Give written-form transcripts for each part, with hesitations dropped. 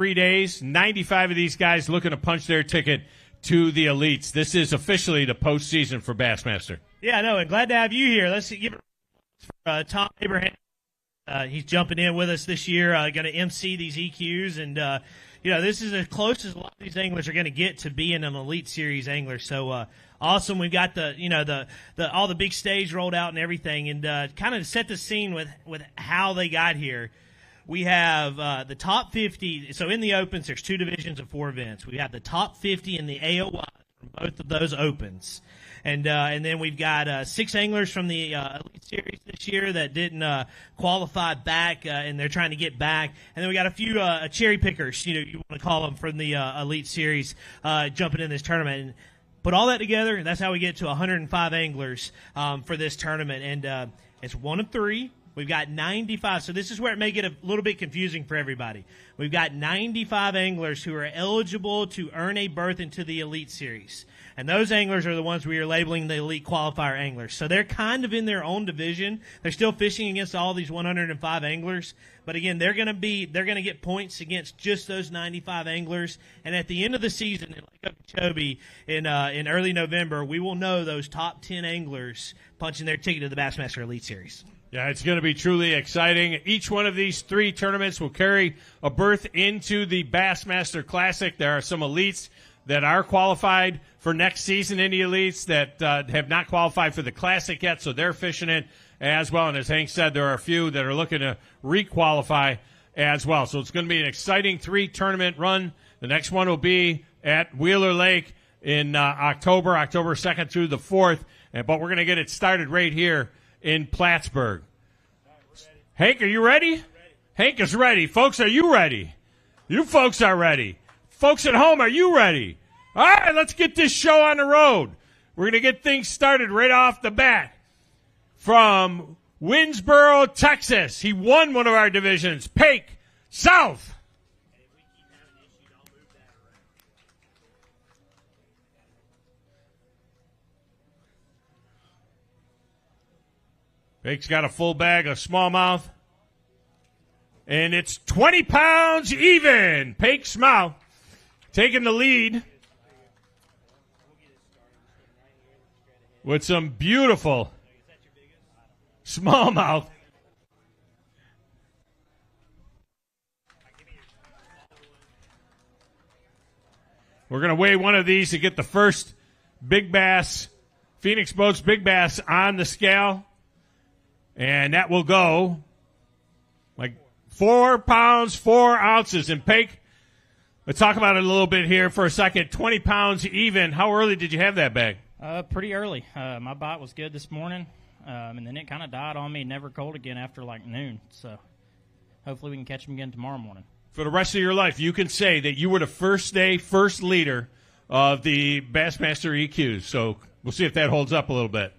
3 days, 95 of these guys looking to punch their ticket to the elites. This is officially the postseason for Bassmaster. Yeah, I know, and glad to have you here. Let's give it for Tom Abraham. He's jumping in with us this year, going to MC these EQs, and this is as close as a lot of these anglers are going to get to being an Elite Series angler. So awesome! We've got the all the big stage rolled out and everything, and kind of set the scene with how they got here. We have the top 50. So in the Opens, there's 2 divisions of 4 events. We have the top 50 in the AOY from both of those Opens. And then we've got 6 anglers from the Elite Series this year that didn't qualify back, and they're trying to get back. And then we got a few cherry pickers, you want to call them, from the Elite Series jumping in this tournament. And put all that together, and that's how we get to 105 anglers for this tournament. And it's 1 of 3. We've got 95, so this is where it may get a little bit confusing for everybody. We've got 95 anglers who are eligible to earn a berth into the Elite Series. And those anglers are the ones we are labeling the Elite Qualifier anglers. So they're kind of in their own division. They're still fishing against all these 105 anglers. But again, they're going to get points against just those 95 anglers. And at the end of the season in Lake Okeechobee in early November, we will know those top 10 anglers punching their ticket to the Bassmaster Elite Series. Yeah, it's going to be truly exciting. Each one of these 3 tournaments will carry a berth into the Bassmaster Classic. There are some elites that are qualified for next season in the elites that have not qualified for the Classic yet, so they're fishing it as well. And as Hank said, there are a few that are looking to re-qualify as well. So it's going to be an exciting 3-tournament run. The next one will be at Wheeler Lake in October 2nd through the 4th. But we're going to get it started right here in Plattsburgh. Hank, are you ready? Hank is ready. Folks, are you ready? You folks are ready. Folks at home, are you ready? All right, let's get this show on the road. We're going to get things started right off the bat. From Winsboro, Texas, he won one of our divisions, Pake South. Pake's got a full bag of smallmouth. And it's 20 pounds even. Pake's mouth taking the lead with some beautiful smallmouth. We're going to weigh one of these to get the first big bass, Phoenix Boats big bass, on the scale. And that will go like 4 pounds, 4 ounces. And Pake, let's talk about it a little bit here for a second. 20 pounds even. How early did you have that bag? Pretty early. My bite was good this morning, and then it kind of died on me, never cold again after like noon. So hopefully we can catch them again tomorrow morning. For the rest of your life, you can say that you were the first leader of the Bassmaster EQs. So we'll see if that holds up a little bit.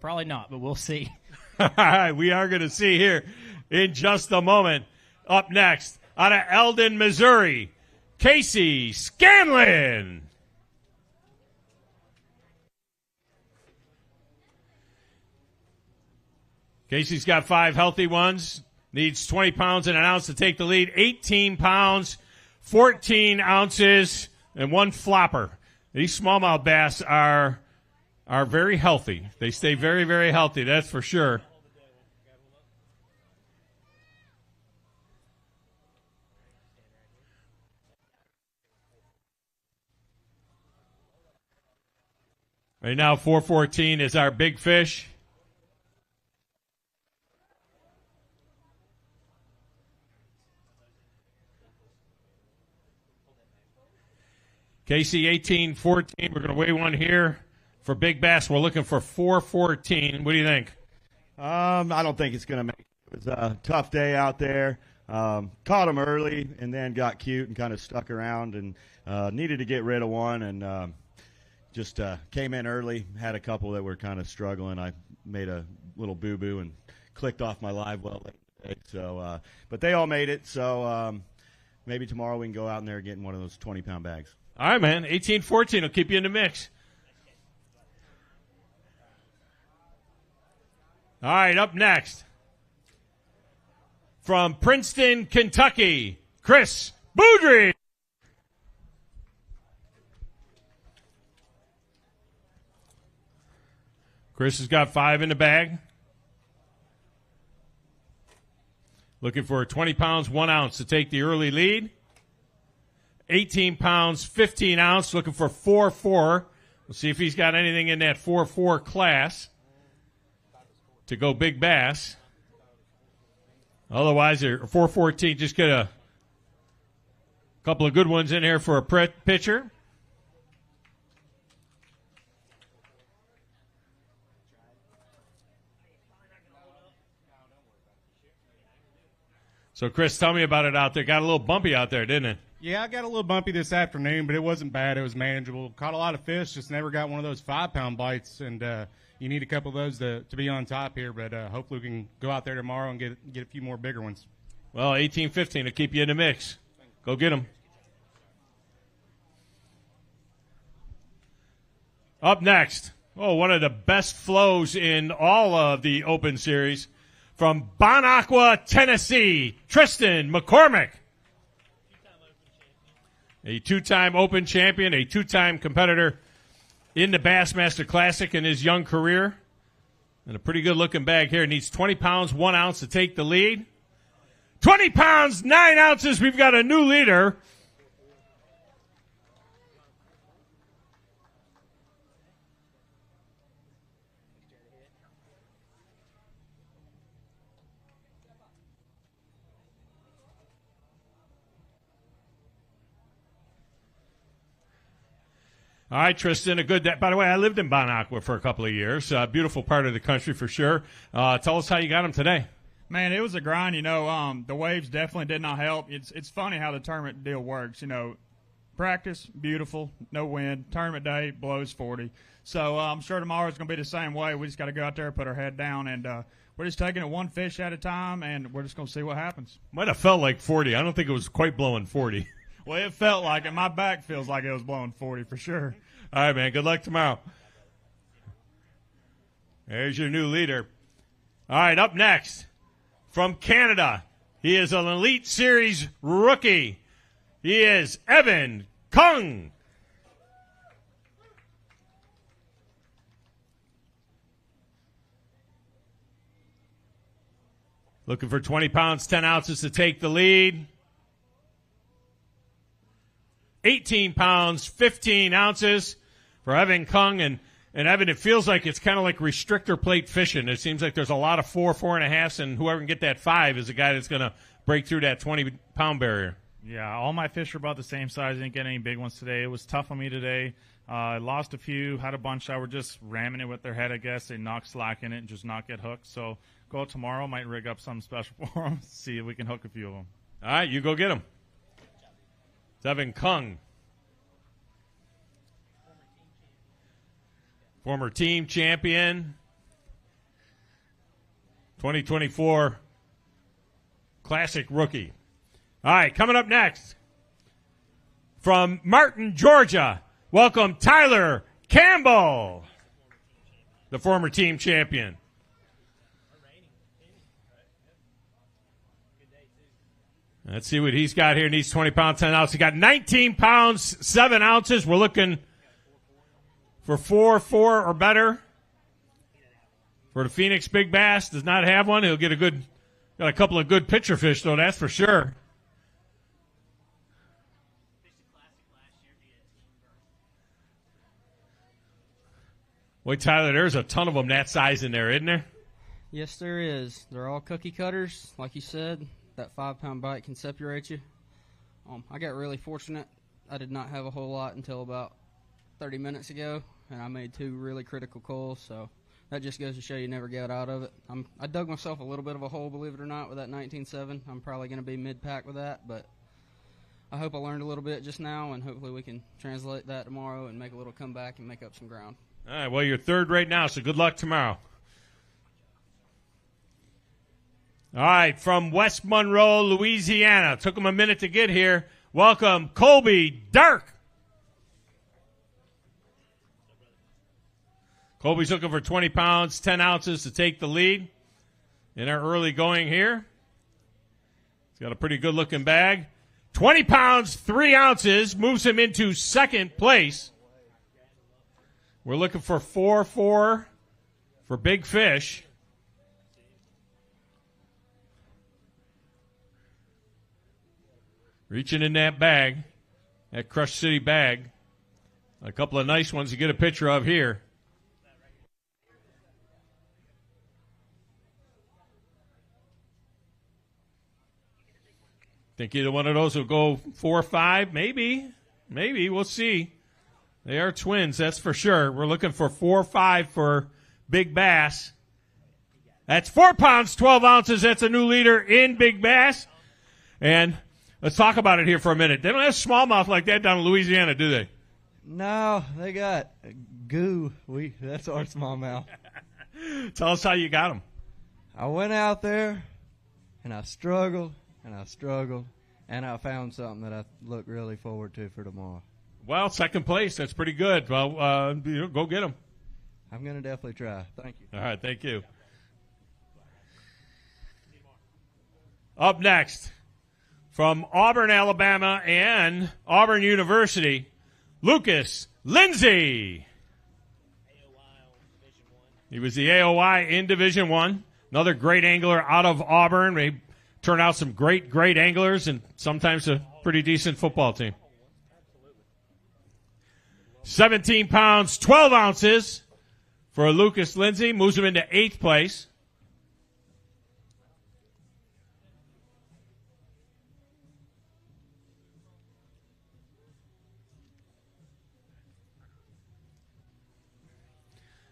Probably not, but we'll see. All right, we are going to see here in just a moment. Up next, out of Eldon, Missouri, Casey Scanlon. Casey's got 5 healthy ones, needs 20 pounds and an ounce to take the lead, 18 pounds, 14 ounces, and 1 flopper. These smallmouth bass are very healthy. They stay very, very healthy, that's for sure. Right now, 414 is our big fish. Casey, 1814. We're going to weigh one here. For big bass, we're looking for 414. What do you think? I don't think it's going to make it. It was a tough day out there. Caught him early and then got cute and kind of stuck around and needed to get rid of one and just came in early. Had a couple that were kind of struggling. I made a little boo-boo and clicked off my live well late today. So, but they all made it. So maybe tomorrow we can go out in there and get in one of those 20-pound bags. All right, man. 1814 will keep you in the mix. All right, up next, from Princeton, Kentucky, Chris Boudry. Chris has got 5 in the bag. Looking for 20 pounds, 1 ounce to take the early lead. 18 pounds, 15 ounce, looking for 4-4. We'll see if he's got anything in that 4-4 class to go big bass. Otherwise, 414, just get a couple of good ones in here for a pitcher. So, Chris, tell me about it out there. Got a little bumpy out there, didn't it? Yeah, I got a little bumpy this afternoon, but it wasn't bad. It was manageable. Caught a lot of fish, just never got one of those 5-pound bites, and you need a couple of those to be on top here, but hopefully we can go out there tomorrow and get a few more bigger ones. Well, 18-15 to keep you in the mix. Go get them. Up next, one of the best flows in all of the Open Series from Bon Aqua, Tennessee, Tristan McCormick. A 2-time Open champion, a 2-time competitor in the Bassmaster Classic in his young career. And a pretty good-looking bag here. Needs 20 pounds, 1 ounce to take the lead. 20 pounds, 9 ounces. We've got a new leader. All right, Tristan, a good day. By the way, I lived in Bon Aqua for a couple of years. Beautiful part of the country for sure. Tell us how you got him today. Man, it was a grind. The waves definitely did not help. It's funny how the tournament deal works. Practice, beautiful, no wind. Tournament day, blows 40. So I'm sure tomorrow's going to be the same way. We just got to go out there, put our head down, and we're just taking it one fish at a time, and we're just going to see what happens. Might have felt like 40. I don't think it was quite blowing 40. Well, it felt like it. My back feels like it was blowing 40 for sure. All right, man. Good luck tomorrow. There's your new leader. All right, up next, from Canada, he is an Elite Series rookie. He is Evan Kung. Looking for 20 pounds, 10 ounces to take the lead. 18 pounds, 15 ounces for Evan Kung. And Evan, it feels like it's kind of like restrictor plate fishing. It seems like there's a lot of 4.5s, and whoever can get that 5 is the guy that's going to break through that 20-pound barrier. Yeah, all my fish are about the same size. I didn't get any big ones today. It was tough on me today. I lost a few, had a bunch that were just ramming it with their head, I guess. They knocked slack in it and just not get hooked. So go out tomorrow, might rig up something special for them, see if we can hook a few of them. All right, you go get them. It's Evan Kung. Former team champion. 2024 Classic rookie. All right, coming up next, from Martin, Georgia, welcome Tyler Campbell, the former team champion. Let's see what he's got here. Needs 20 pounds, 10 ounces. He got 19 pounds, 7 ounces. We're looking for 4 or better. For the Phoenix Big Bass, does not have one. He'll get got a couple of good picture fish, though, that's for sure. Boy, Tyler, there's a ton of them that size in there, isn't there? Yes, there is. They're all cookie cutters, like you said. That 5-pound bite can separate you. I got really fortunate. I did not have a whole lot until about 30 minutes ago, and I made 2 really critical calls, so that just goes to show you never get out of it. I dug myself a little bit of a hole, believe it or not, with that 19.7. I'm probably going to be mid-pack with that, but I hope I learned a little bit just now, and hopefully we can translate that tomorrow and make a little comeback and make up some ground. All right, well, you're third right now, so good luck tomorrow. All right, from West Monroe, Louisiana. Took him a minute to get here. Welcome, Colby Dark. Colby's looking for 20 pounds, 10 ounces to take the lead in our early going here. He's got a pretty good-looking bag. 20 pounds, 3 ounces, moves him into second place. We're looking for 4-4 for Big Fish. Reaching in that bag, that Crush City bag. A couple of nice ones to get a picture of here. Think either one of those will go 4 or 5? Maybe. Maybe. We'll see. They are twins, that's for sure. We're looking for 4 or 5 for Big Bass. That's 4 pounds, 12 ounces. That's a new leader in Big Bass. And let's talk about it here for a minute. They don't have smallmouth like that down in Louisiana, do they? No, they got goo. That's our smallmouth. Tell us how you got them. I went out there, and I struggled, and I struggled, and I found something that I look really forward to for tomorrow. Well, second place. That's pretty good. Well, go get them. I'm going to definitely try. Thank you. All right, thank you. Up next, from Auburn, Alabama, and Auburn University, Lucas Lindsay. He was the AOY in Division I. Another great angler out of Auburn. They turn out some great anglers and sometimes a pretty decent football team. 17 pounds, 12 ounces for Lucas Lindsay. Moves him into 8th place.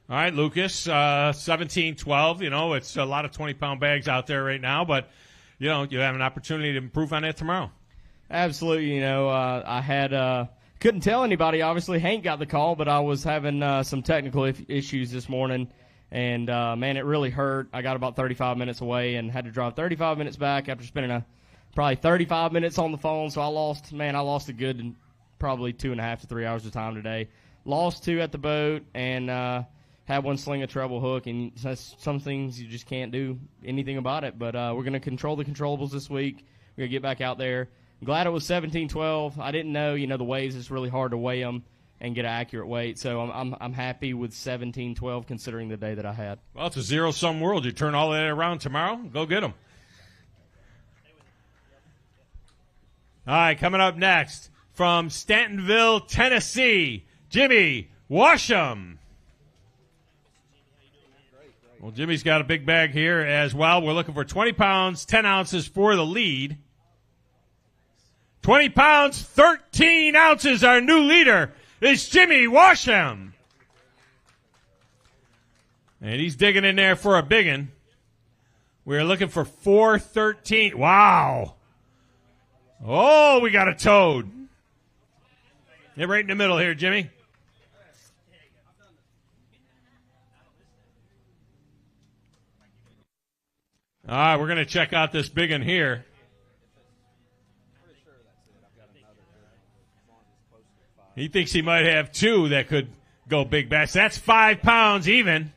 All right, Lucas, 17-12. You know, it's a lot of 20-pound bags out there right now, but, you know, you have an opportunity to improve on that tomorrow. Absolutely. You know, I had couldn't tell anybody. Obviously, Hank got the call, but I was having some technical issues this morning, and, man, it really hurt. I got about 35 minutes away and had to drive 35 minutes back after spending probably 35 minutes on the phone, so I lost a good probably 2.5 to 3 hours of time today. Lost 2 at the boat, and had one sling a treble hook, and that's some things you just can't do anything about it. But we're going to control the controllables this week. We're going to get back out there. I'm glad it was 17-12. I didn't know, you know, the waves, it's really hard to weigh them and get an accurate weight. So I'm happy with 17-12 considering the day that I had. Well, it's a zero-sum world. You turn all that around tomorrow, go get them. All right, coming up next from Stantonville, Tennessee, Jimmy Washam. Well, Jimmy's got a big bag here as well. We're looking for 20 pounds, 10 ounces for the lead. 20 pounds, 13 ounces. Our new leader is Jimmy Washam. And he's digging in there for a biggin. We're looking for 413. Wow. Oh, we got a toad. Get right in the middle here, Jimmy. All right, we're going to check out this big one here. He thinks he might have 2 that could go big bass. That's 5 pounds even.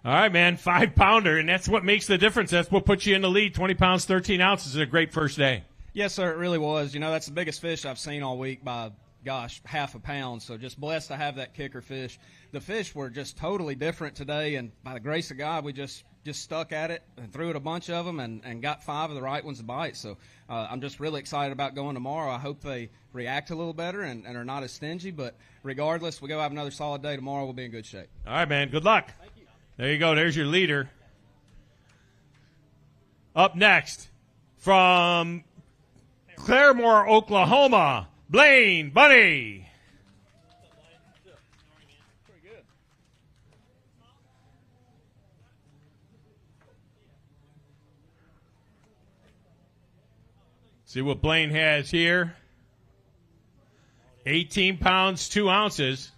All right, man, 5-pounder, and that's what makes the difference. That's what puts you in the lead. 20 pounds, 13 ounces is a great first day. Yes, sir, it really was. You know, that's the biggest fish I've seen all week by, gosh, half a pound. So just blessed to have that kicker fish. The fish were just totally different today, and by the grace of God, we just stuck at it and threw it a bunch of them and got 5 of the right ones to bite. So I'm just really excited about going tomorrow. I hope they react a little better and are not as stingy. But regardless, we go have another solid day tomorrow. We'll be in good shape. All right, man. Good luck. Thank you. There you go. There's your leader. Up next from Claremore, Oklahoma, Blaine Bunny. See what Blaine has here. 18 pounds, 2 ounces.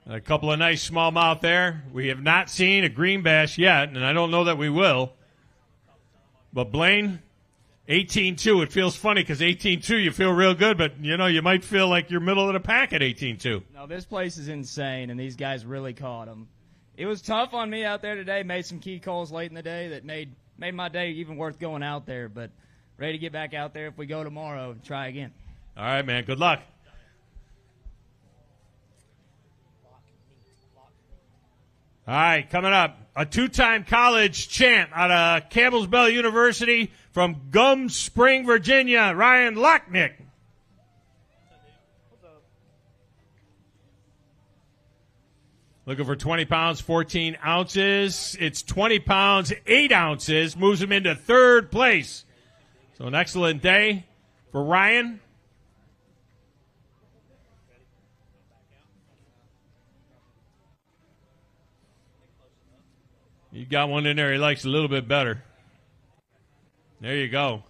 A couple of nice smallmouth there. We have not seen a green bass yet, and I don't know that we will. But Blaine, 18-2. It feels funny because 18-2, you feel real good, but, you know, you might feel like you're middle of the pack at 18-2. No, this place is insane, and these guys really caught them. It was tough on me out there today. Made some key calls late in the day that made my day even worth going out there. But ready to get back out there if we go tomorrow and try again. All right, man. Good luck. All right, coming up, a two-time college champ out of Campbellsville University from Gum Spring, Virginia, Ryan Lochnick. Looking for 20 pounds, 14 ounces. It's 20 pounds, 8 ounces. Moves him into third place. So an excellent day for Ryan. You got one in there he likes a little bit better. There you go.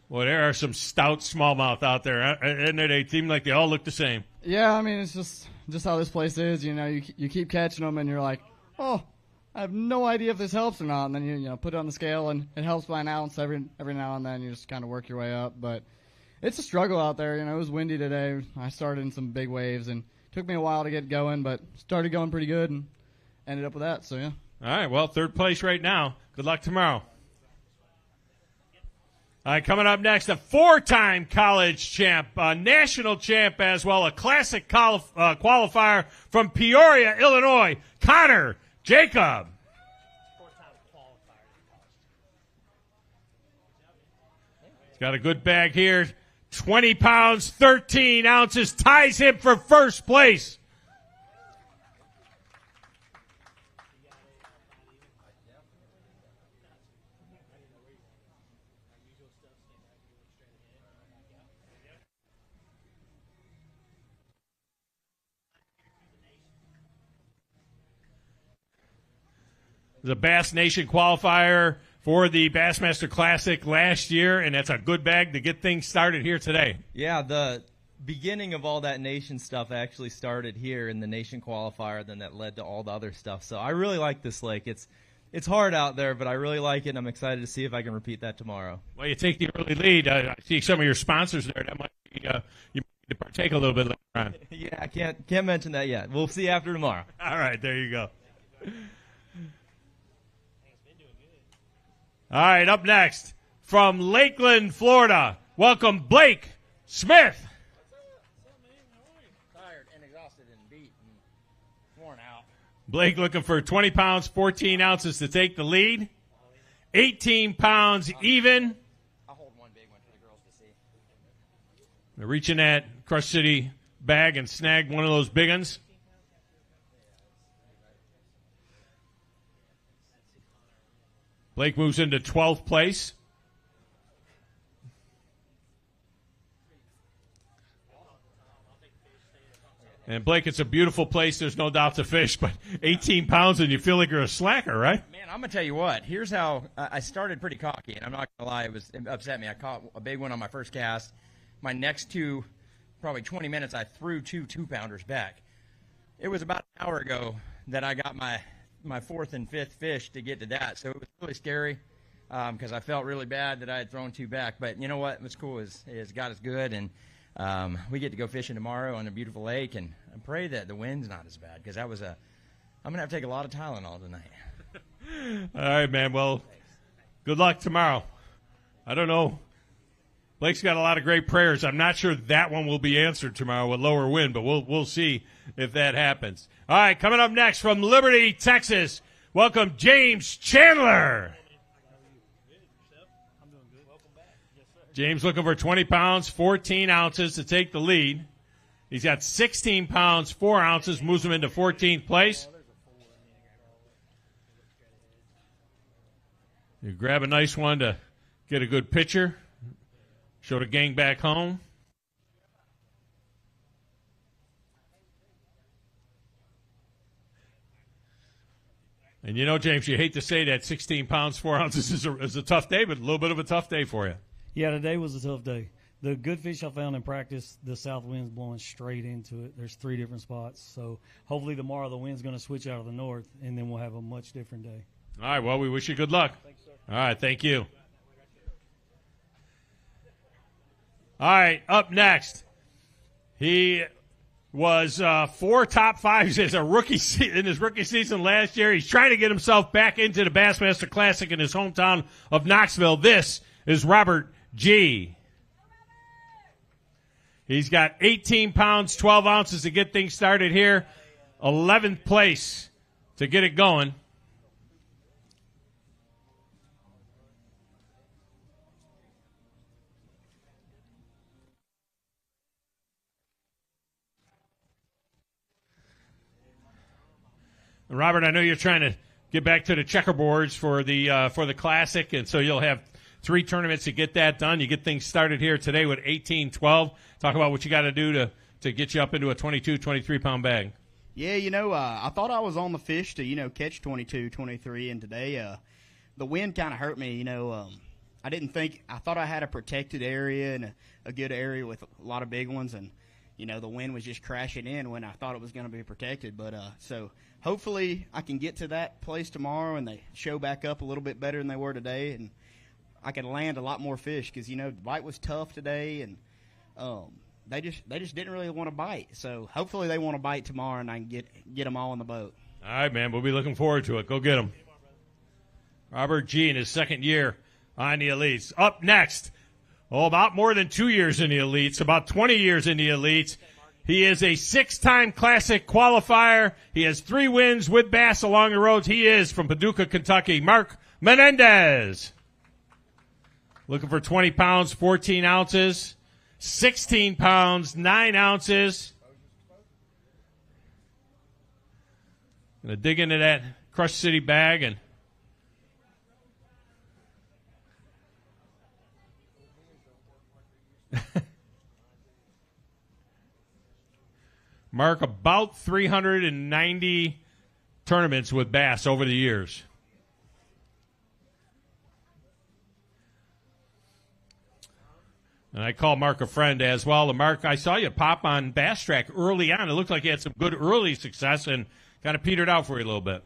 Well, there are some stout smallmouth out there, and they seem like they all look the same. Yeah, I mean, it's just how this place is. You know, you keep catching them, and you're like, oh, I have no idea if this helps or not. And then you put it on the scale, and it helps by an ounce every now and then. You just kind of work your way up, but it's a struggle out there. You know, it was windy today. I started in some big waves, and took me a while to get going, but started going pretty good and ended up with that, so yeah. All right, well, third place right now. Good luck tomorrow. All right, coming up next, a four-time college champ, a national champ as well, a classic qualifier from Peoria, Illinois, Connor Jacob. He's got a good bag here. 20 pounds, 13 ounces, ties him for first place. The Bass Nation qualifier for the Bassmaster Classic last year, and that's a good bag to get things started here today. Yeah, the beginning of all that nation stuff actually started here in the nation qualifier, then that led to all the other stuff. So I really like this lake. It's hard out there, but I really like it, and I'm excited to see if I can repeat that tomorrow. Well, you take the early lead. I see some of your sponsors there. That might be, you need to partake a little bit later on. Yeah, I can't mention that yet. We'll see after tomorrow. All right, there you go. All right, up next, from Lakeland, Florida, welcome Blake Smith. Tired and exhausted and beat and worn out. Blake looking for 20 pounds, 14 ounces to take the lead. 18 pounds even. I'll hold one big one for the girls to see. They're reaching that Crush City bag and snagged one of those big ones. Blake moves into 12th place. And Blake, it's a beautiful place. There's no doubt to fish, but 18 pounds and you feel like you're a slacker, right? Man, I'm going to tell you what. Here's how I started pretty cocky, and I'm not going to lie. It upset me. I caught a big one on my first cast. My next two, probably 20 minutes, I threw two 2-pounders back. It was about an hour ago that I got my fourth and fifth fish to get to that. So it was really scary because I felt really bad that I had thrown two back. But you know what? What's cool is God is good, and we get to go fishing tomorrow on a beautiful lake, and I pray that the wind's not as bad because I'm going to have to take a lot of Tylenol tonight. All right, man. Well, good luck tomorrow. I don't know. Blake's got a lot of great prayers. I'm not sure that one will be answered tomorrow with lower wind, but we'll see if that happens. All right, coming up next from Liberty, Texas, welcome James Chandler. James looking for 20 pounds, 14 ounces to take the lead. He's got 16 pounds, 4 ounces, moves him into 14th place. You grab a nice one to get a good picture. Show the gang back home. And you know, James, you hate to say that 16 pounds, 4 ounces is a tough day, but a little bit of a tough day for you. Yeah, today was a tough day. The good fish I found in practice, the south wind's blowing straight into it. There's 3 different spots. So hopefully tomorrow the wind's going to switch out of the north, and then we'll have a much different day. All right, well, we wish you good luck. Thanks, sir. All right, thank you. All right, up next, He was 4 top 5s as a rookie in his rookie season last year. He's trying to get himself back into the Bassmaster Classic in his hometown of Knoxville. This is Robert G. He's got 18 pounds, 12 ounces to get things started here. 11th place to get it going. Robert, I know you're trying to get back to the checkerboards for the Classic, and so you'll have 3 tournaments to get that done. You get things started here today with 18-12. Talk about what you got to do to get you up into a 22, 23-pound bag. Yeah, I thought I was on the fish to, catch 22, 23, and today the wind kind of hurt me. I thought I had a protected area and a good area with a lot of big ones, and the wind was just crashing in when I thought it was going to be protected. But so hopefully I can get to that place tomorrow and they show back up a little bit better than they were today, and I can land a lot more fish because the bite was tough today, and they just didn't really want to bite. So hopefully they want to bite tomorrow and I can get them all on the boat. All right, man. We'll be looking forward to it. Go get them. Robert G. in his second year on the Elites. Up next. About more than 2 years in the Elites, about 20 years in the Elites. He is a 6-time Classic qualifier. He has 3 wins with Bass along the roads. He is from Paducah, Kentucky, Mark Menendez. Looking for 20 pounds, 14 ounces, 16 pounds, 9 ounces. Going to dig into that Crush City bag and Mark, about 390 tournaments with Bass over the years. And I call Mark a friend as well. And Mark, I saw you pop on Bass Track early on. It looked like you had some good early success and kind of petered out for you a little bit.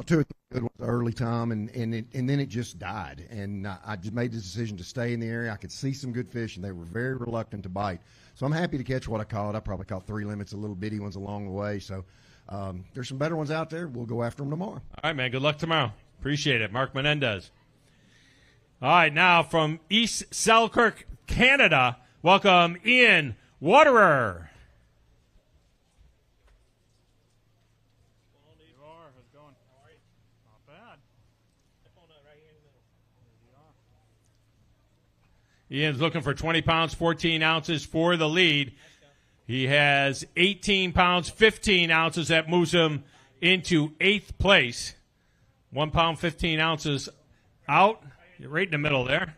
2 or 3 good ones early time, and then it just died. And I just made the decision to stay in the area. I could see some good fish, and they were very reluctant to bite. So I'm happy to catch what I caught. I probably caught 3 limits, the little bitty ones along the way. So there's some better ones out there. We'll go after them tomorrow. All right, man. Good luck tomorrow. Appreciate it. Mark Menendez. All right, now from East Selkirk, Canada, welcome Ian Waterer. Ian's looking for 20 pounds, 14 ounces for the lead. He has 18 pounds, 15 ounces. That moves him into 8th place. 1 pound, 15 ounces out. You're right in the middle there.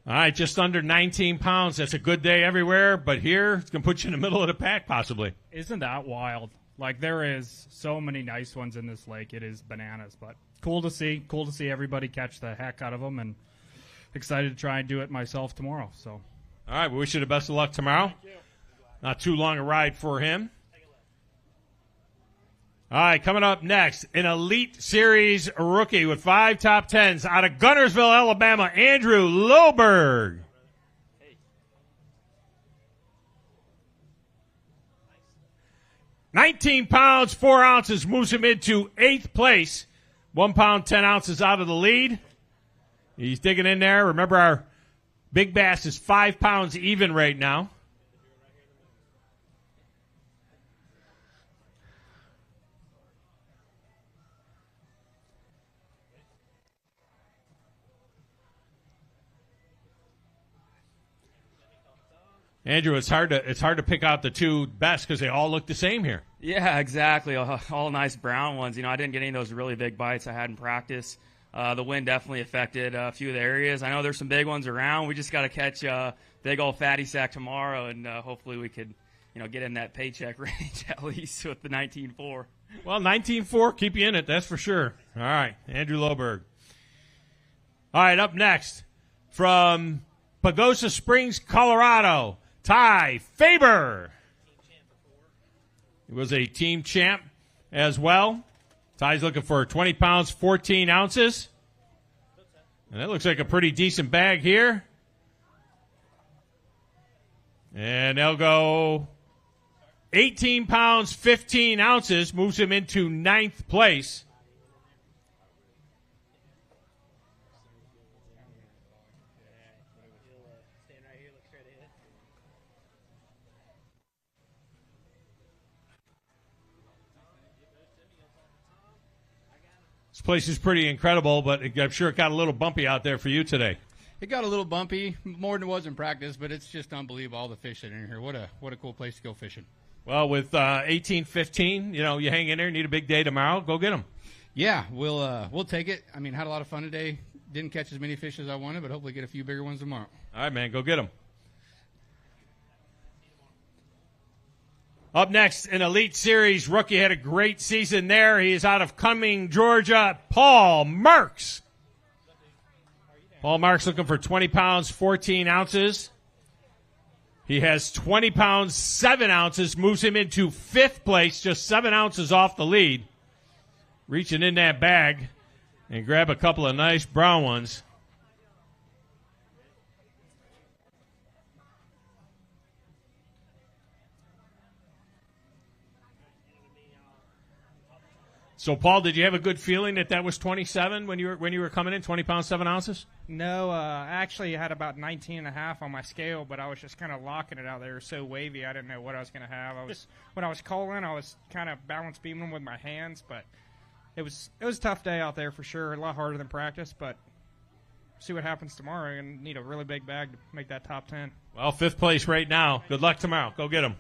All right, just under 19 pounds. That's a good day everywhere, but here it's going to put you in the middle of the pack possibly. Isn't that wild? Like, there is so many nice ones in this lake. It is bananas, but cool to see. Cool to see everybody catch the heck out of them, and excited to try and do it myself tomorrow. So, all right, we wish you the best of luck tomorrow. Not too long a ride for him. All right, coming up next, an Elite Series rookie with 5 top 10s out of Gunnersville, Alabama, Andrew Loberg. 19 pounds, 4 ounces moves him into 8th place. 1 pound, 10 ounces out of the lead. He's digging in there. Remember, our big bass is 5 pounds even right now. Andrew, it's hard to pick out the 2 best because they all look the same here. Yeah, exactly. All nice brown ones. I didn't get any of those really big bites I had in practice. The wind definitely affected a few of the areas. I know there's some big ones around. We just got to catch a big old fatty sack tomorrow, and hopefully we could, get in that paycheck range at least with the 19.4. Well, 19.4, keep you in it, that's for sure. All right, Andrew Loberg. All right, up next from Pagosa Springs, Colorado, Ty Faber. He was a team champ as well. Ty's looking for 20 pounds, 14 ounces. And that looks like a pretty decent bag here. And they'll go 18 pounds, 15 ounces, moves him into 9th place. This place is pretty incredible, but I'm sure it got a little bumpy out there for you today. It got a little bumpy, more than it was in practice, but it's just unbelievable, all the fish that are in here. What a cool place to go fishing. Well, with 18-15, you hang in there, need a big day tomorrow, go get them. Yeah, we'll take it. I mean, had a lot of fun today. Didn't catch as many fish as I wanted, but hopefully get a few bigger ones tomorrow. All right, man, go get them. Up next, an Elite Series rookie, had a great season there. He is out of Cumming, Georgia, Paul Marks. Paul Marks looking for 20 pounds, 14 ounces. He has 20 pounds, 7 ounces, moves him into 5th place, just 7 ounces off the lead. Reaching in that bag and grab a couple of nice brown ones. So, Paul, did you have a good feeling that was 27 when you were coming in, 20 pounds, 7 ounces? No, I actually had about 19 and a half on my scale, but I was just kind of locking it out there. It was so wavy, I didn't know what I was going to have. When I was calling, I was kind of balance beaming with my hands, but it was a tough day out there for sure. A lot harder than practice, but see what happens tomorrow. And need a really big bag to make that top 10. Well, 5th place right now. Good luck tomorrow. Go get them.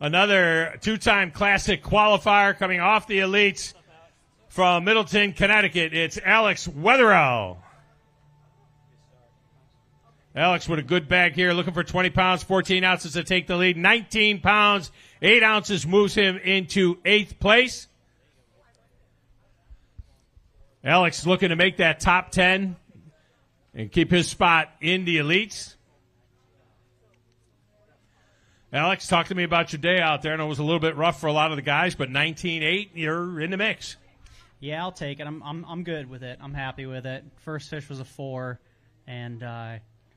Another 2-time Classic qualifier coming off the Elites from Middleton, Connecticut. It's Alex Wetherell. Alex with a good bag here, looking for 20 pounds, 14 ounces to take the lead. 19 pounds, 8 ounces moves him into 8th place. Alex looking to make that top 10 and keep his spot in the Elites. Alex, talk to me about your day out there. I know it was a little bit rough for a lot of the guys, but 19-8, you're in the mix. Yeah, I'll take it. I'm good with it. I'm happy with it. First fish was a 4, and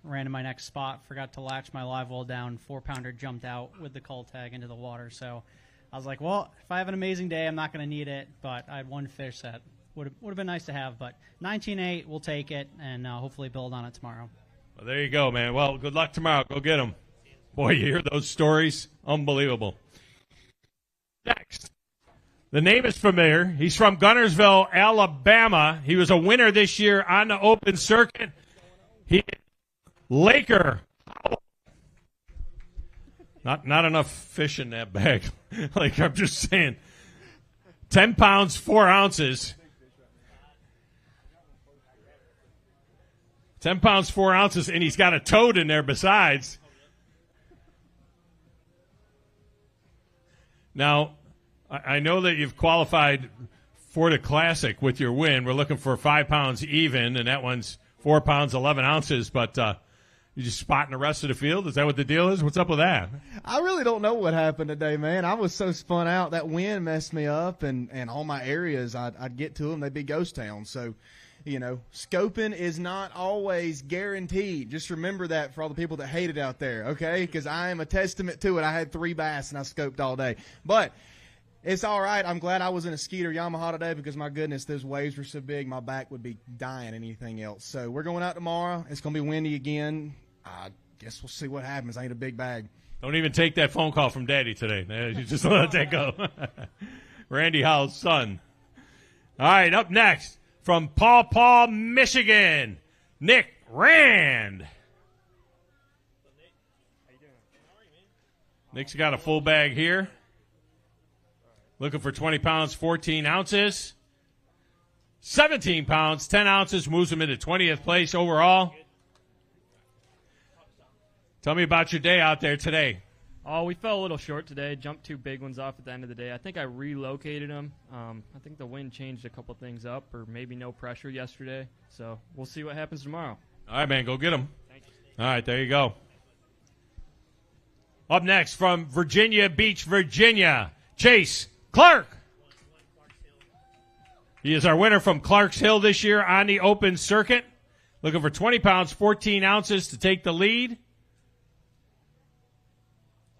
ran to my next spot. Forgot to latch my live well down. 4-pounder jumped out with the cull tag into the water. So I was like, well, if I have an amazing day, I'm not going to need it. But I had one fish that would have been nice to have. But 19-8, we'll take it, and hopefully build on it tomorrow. Well, there you go, man. Well, good luck tomorrow. Go get them. Boy, you hear those stories? Unbelievable. Next. The name is familiar. He's from Gunnersville, Alabama. He was a winner this year on the open circuit. He Laker. Not enough fish in that bag. Like, I'm just saying. 10 pounds, 4 ounces. 10 pounds, 4 ounces, and he's got a toad in there besides. Now, I know that you've qualified for the Classic with your win. We're looking for 5 pounds even, and that one's 4 pounds, 11 ounces. But you just spotting the rest of the field? Is that what the deal is? What's up with that? I really don't know what happened today, man. I was so spun out. That wind messed me up, and all my areas, I'd get to them, they'd be ghost towns. So, scoping is not always guaranteed. Just remember that for all the people that hate it out there, okay? Because I am a testament to it. I had 3 bass, and I scoped all day. But it's all right. I'm glad I was in a Skeeter Yamaha today because, my goodness, those waves were so big, my back would be dying anything else. So we're going out tomorrow. It's going to be windy again. I guess we'll see what happens. I need a big bag. Don't even take that phone call from Daddy today. You just let that go. Randy Howell's son. All right, up next. From Paw Paw, Michigan, Nick Rand. Nick's got a full bag here. Looking for 20 pounds, 14 ounces. 17 pounds, 10 ounces, moves him into 20th place overall. Tell me about your day out there today. Oh, we fell a little short today. Jumped 2 big ones off at the end of the day. I think I relocated them. I think the wind changed a couple things up, or maybe no pressure yesterday. So we'll see what happens tomorrow. All right, man, go get them. All right, there you go. Up next from Virginia Beach, Virginia, Chase Clark. He is our winner from Clarks Hill this year on the open circuit. Looking for 20 pounds, 14 ounces to take the lead.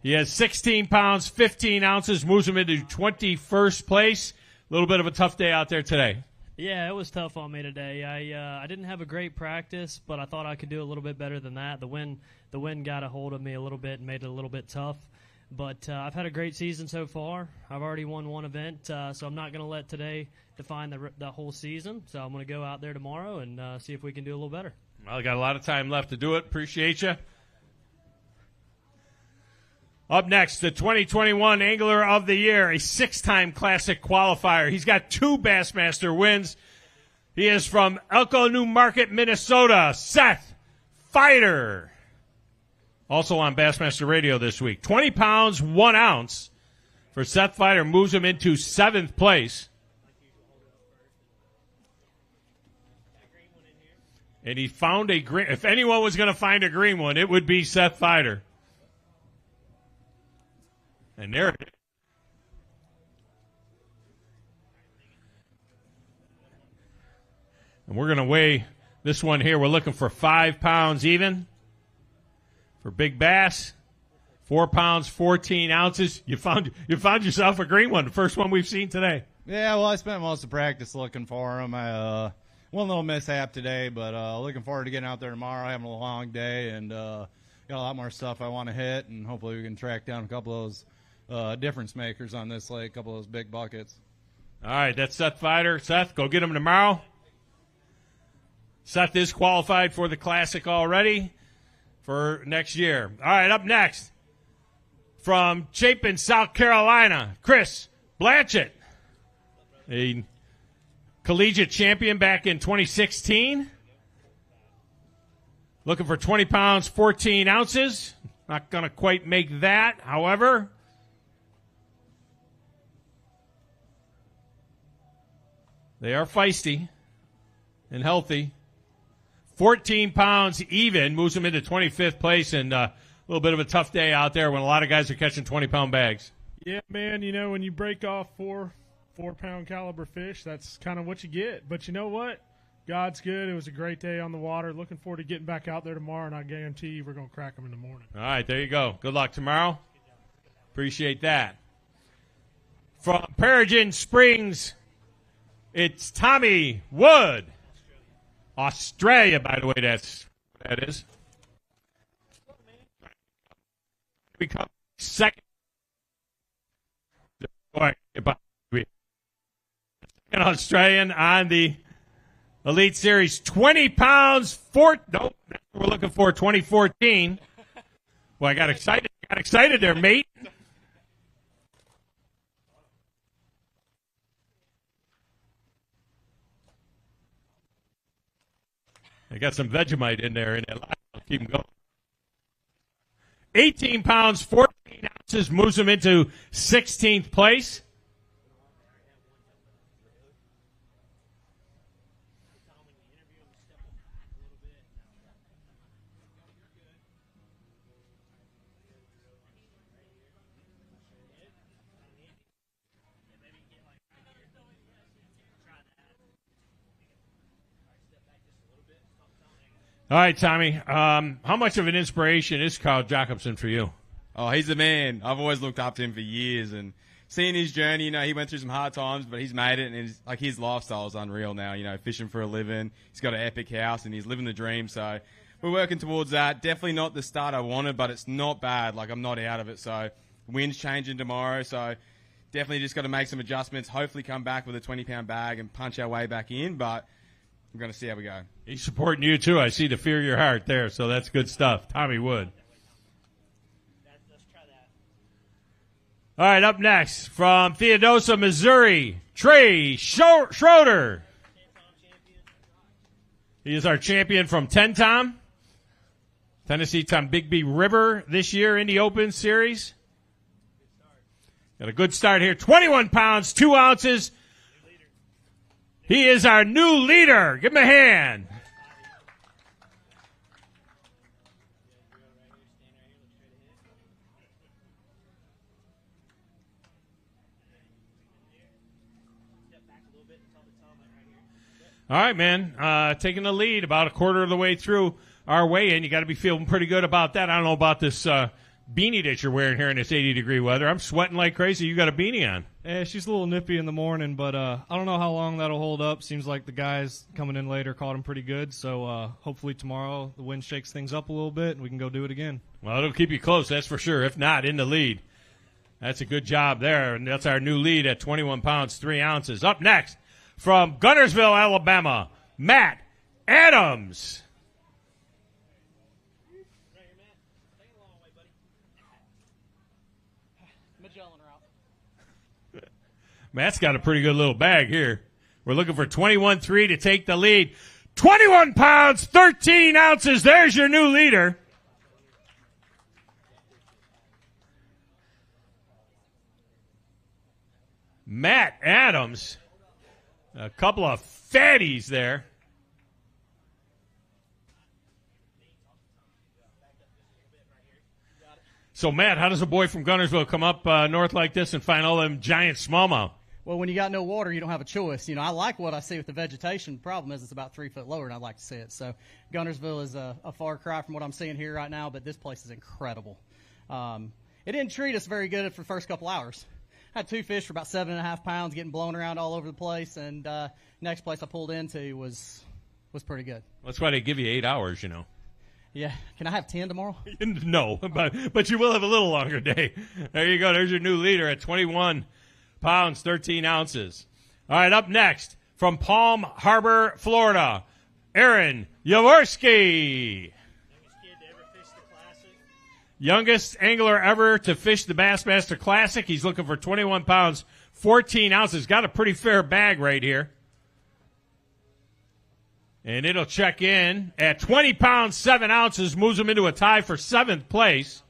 He has 16 pounds, 15 ounces, moves him into 21st place. A little bit of a tough day out there today. Yeah, it was tough on me today. I didn't have a great practice, but I thought I could do a little bit better than that. The wind got a hold of me a little bit and made it a little bit tough. But I've had a great season so far. I've already won one event, so I'm not going to let today define the whole season. So I'm going to go out there tomorrow and see if we can do a little better. Well, I got a lot of time left to do it. Appreciate you. Up next, the 2021 Angler of the Year, a 6-time Classic qualifier. He's got 2 Bassmaster wins. He is from Elko New Market, Minnesota, Seth Fighter. Also on Bassmaster Radio this week. 20 pounds, 1 ounce for Seth Fighter. Moves him into 7th place. And he found a green. If anyone was going to find a green one, it would be Seth Fighter. And there it is. And we're going to weigh this one here. We're looking for 5 pounds even. For big bass, 4 pounds, 14 ounces. You found yourself a green one, the first one we've seen today. Yeah, well, I spent most of practice looking for them. I one little mishap today, but looking forward to getting out there tomorrow, having a long day, and got a lot more stuff I want to hit, and hopefully we can track down a couple of those difference makers on this lake, a couple of those big buckets. All right, that's Seth Fighter. Seth, go get him tomorrow. Seth is qualified for the Classic already for next year. All right, up next, from Chapin, South Carolina, Chris Blanchett, a collegiate champion back in 2016. Looking for 20 pounds, 14 ounces. Not going to quite make that, however. They are feisty and healthy. 14 pounds even, moves him into 25th place, and a little bit of a tough day out there when a lot of guys are catching 20-pound bags. Yeah, man, when you break off four-pound caliber fish, that's kind of what you get. But you know what? God's good. It was a great day on the water. Looking forward to getting back out there tomorrow, and I guarantee you we're going to crack them in the morning. All right, there you go. Good luck tomorrow. Appreciate that. From Peregrine Springs, it's Tommy Wood. Australia, by the way, that is. Become second. Second Australian on the Elite Series. 20 pounds, we're looking for 2014. Well, I got excited there, mate. I got some Vegemite in there. I'll keep them going. 18 pounds, 14 ounces, moves him into 16th place. All right, Tommy. How much of an inspiration is Carl Jacobson for you? Oh, he's the man. I've always looked up to him for years, and seeing his journey, he went through some hard times, but he's made it, and his lifestyle is unreal now, fishing for a living. He's got an epic house, and he's living the dream, so we're working towards that. Definitely not the start I wanted, but it's not bad. I'm not out of it, so wind's changing tomorrow, so definitely just got to make some adjustments, hopefully come back with a 20-pound bag and punch our way back in, but we're going to see how we go. He's supporting you, too. I see the fear of your heart there, so that's good stuff. Tommy Wood. All right, up next, from Theodosia, Missouri, Trey Schroeder. He is our champion from Tenn-Tom, Tennessee Tombigbee River this year in the Open Series. Got a good start here. 21 pounds, 2 ounces. He is our new leader. Give him a hand. All right, man. Taking the lead about a quarter of the way through our weigh-in. You got to be feeling pretty good about that. I don't know about this beanie that you're wearing here in this 80-degree weather. I'm sweating like crazy. You got a beanie on. Yeah, she's a little nippy in the morning, but I don't know how long that'll hold up. Seems like the guys coming in later caught them pretty good, so hopefully tomorrow the wind shakes things up a little bit and we can go do it again. Well, it'll keep you close, that's for sure. If not, in the lead. That's a good job there, and that's our new lead at 21 pounds, 3 ounces. Up next, from Guntersville, Alabama, Matt Adams. Matt's got a pretty good little bag here. We're looking for 21-3 to take the lead. 21 pounds, 13 ounces. There's your new leader. Matt Adams. A couple of fatties there. So, Matt, how does a boy from Guntersville come up north like this and find all them giant smallmouth? Well, when you got no water, you don't have a choice. You know, I like what I see with the vegetation. The problem is it's about 3 foot lower than I'd like to see it. So Guntersville is a far cry from what I'm seeing here right now, but this place is incredible. It didn't treat us very good for the first couple hours. I had 2 fish for about 7.5 pounds getting blown around all over the place, and next place I pulled into was pretty good. That's why they give you 8 hours, you know. Yeah. Can I have 10 tomorrow? No, but you will have a little longer day. There you go. There's your new leader at 21 pounds, 13 ounces. All right, up next, from Palm Harbor, Florida, Aaron Jaworski. Youngest angler ever to fish the Bassmaster Classic. He's looking for 21 pounds, 14 ounces. Got a pretty fair bag right here. And it'll check in at 20 pounds, 7 ounces, moves him into a tie for 7th place.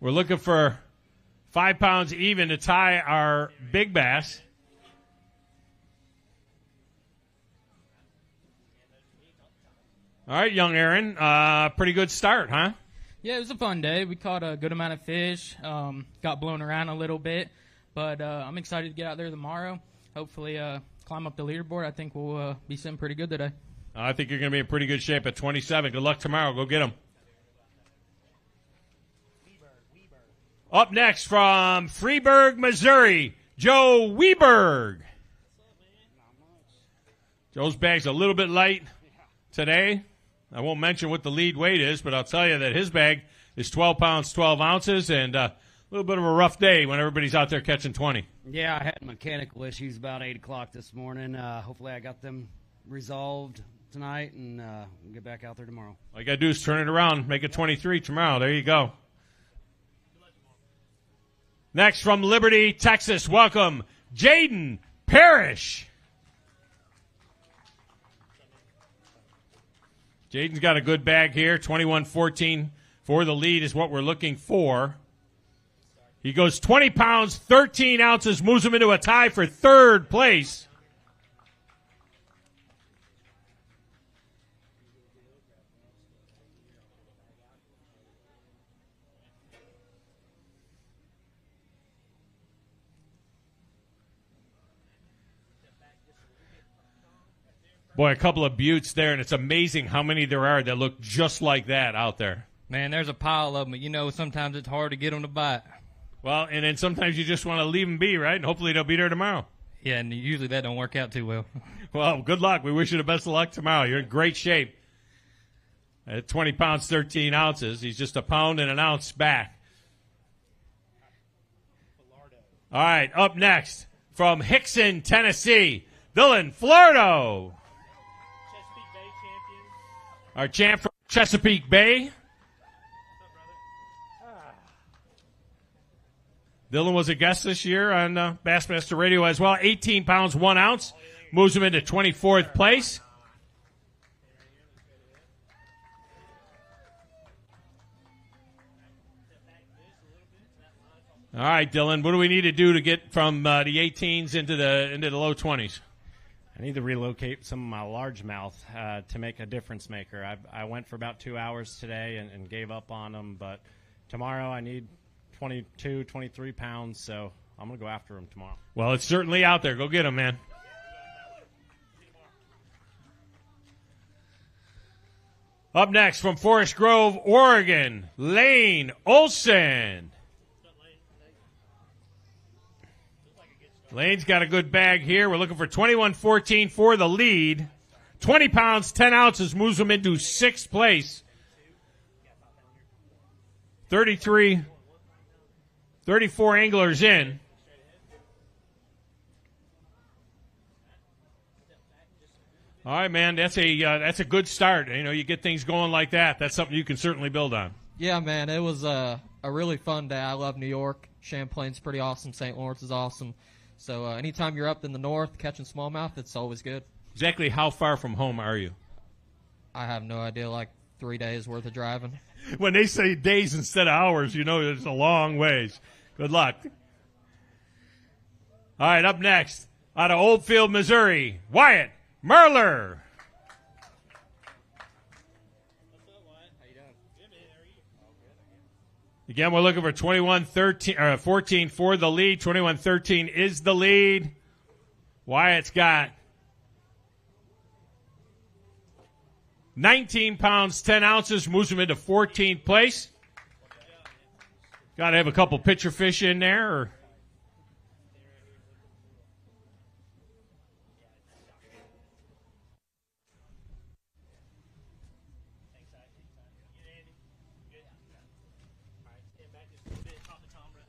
We're looking for 5 pounds even to tie our big bass. All right, young Aaron, pretty good start, huh? Yeah, it was a fun day. We caught a good amount of fish, got blown around a little bit, but I'm excited to get out there tomorrow. Hopefully climb up the leaderboard. I think we'll be sitting pretty good today. I think you're going to be in pretty good shape at 27. Good luck tomorrow. Go get them. Up next from Freeburg, Missouri, Joe Weberg. Joe's bag's a little bit light today. I won't mention what the lead weight is, but I'll tell you that his bag is 12 pounds, 12 ounces, and a little bit of a rough day when everybody's out there catching 20. Yeah, I had mechanical issues about 8 o'clock this morning. Hopefully I got them resolved tonight and we'll get back out there tomorrow. All you got to do is turn it around, make it 23 tomorrow. There you go. Next from Liberty, Texas, welcome Jaden Parrish. Jaden's got a good bag here. 21-14 for the lead is what we're looking for. He goes 20 pounds, 13 ounces, moves him into a tie for 3rd place. Boy, a couple of buttes there, and it's amazing how many there are that look just like that out there. Man, there's a pile of them, but you know sometimes it's hard to get them to bite. Well, and then sometimes you just want to leave them be, right? And hopefully they'll be there tomorrow. Yeah, and usually that don't work out too well. Well, good luck. We wish you the best of luck tomorrow. You're in great shape. At 20 pounds, 13 ounces. He's just a pound and an ounce back. All right, up next from Hickson, Tennessee, Dylan Flordo. Our champ from Chesapeake Bay. Dylan was a guest this year on Bassmaster Radio as well. 18 pounds, 1 ounce. Moves him into 24th place. All right, Dylan, what do we need to do to get from the 18s into the low 20s? I need to relocate some of my largemouth to make a difference maker. I went for about 2 hours today and gave up on them, but tomorrow I need 22, 23 pounds, so I'm going to go after them tomorrow. Well, it's certainly out there. Go get them, man. Up next from Forest Grove, Oregon, Lane Olson. Lane's got a good bag here. We're looking for 21-14 for the lead. 20 pounds, 10 ounces moves him into 6th place. 34 anglers in. All right, man, that's a good start. You know, you get things going like that. That's something you can certainly build on. Yeah, man, it was a really fun day. I love New York. Champlain's pretty awesome. St. Lawrence is awesome. So anytime you're up in the north catching smallmouth, it's always good. Exactly how far from home are you? I have no idea, like 3 days worth of driving. When they say days instead of hours, you know it's a long ways. Good luck. All right, up next, out of Oldfield, Missouri, Wyatt Merler. Again, we're looking for 14 for the lead. 21-13 is the lead. Wyatt's got 19 pounds, 10 ounces, moves him into 14th place. Got to have a couple pitcher fish in there. Or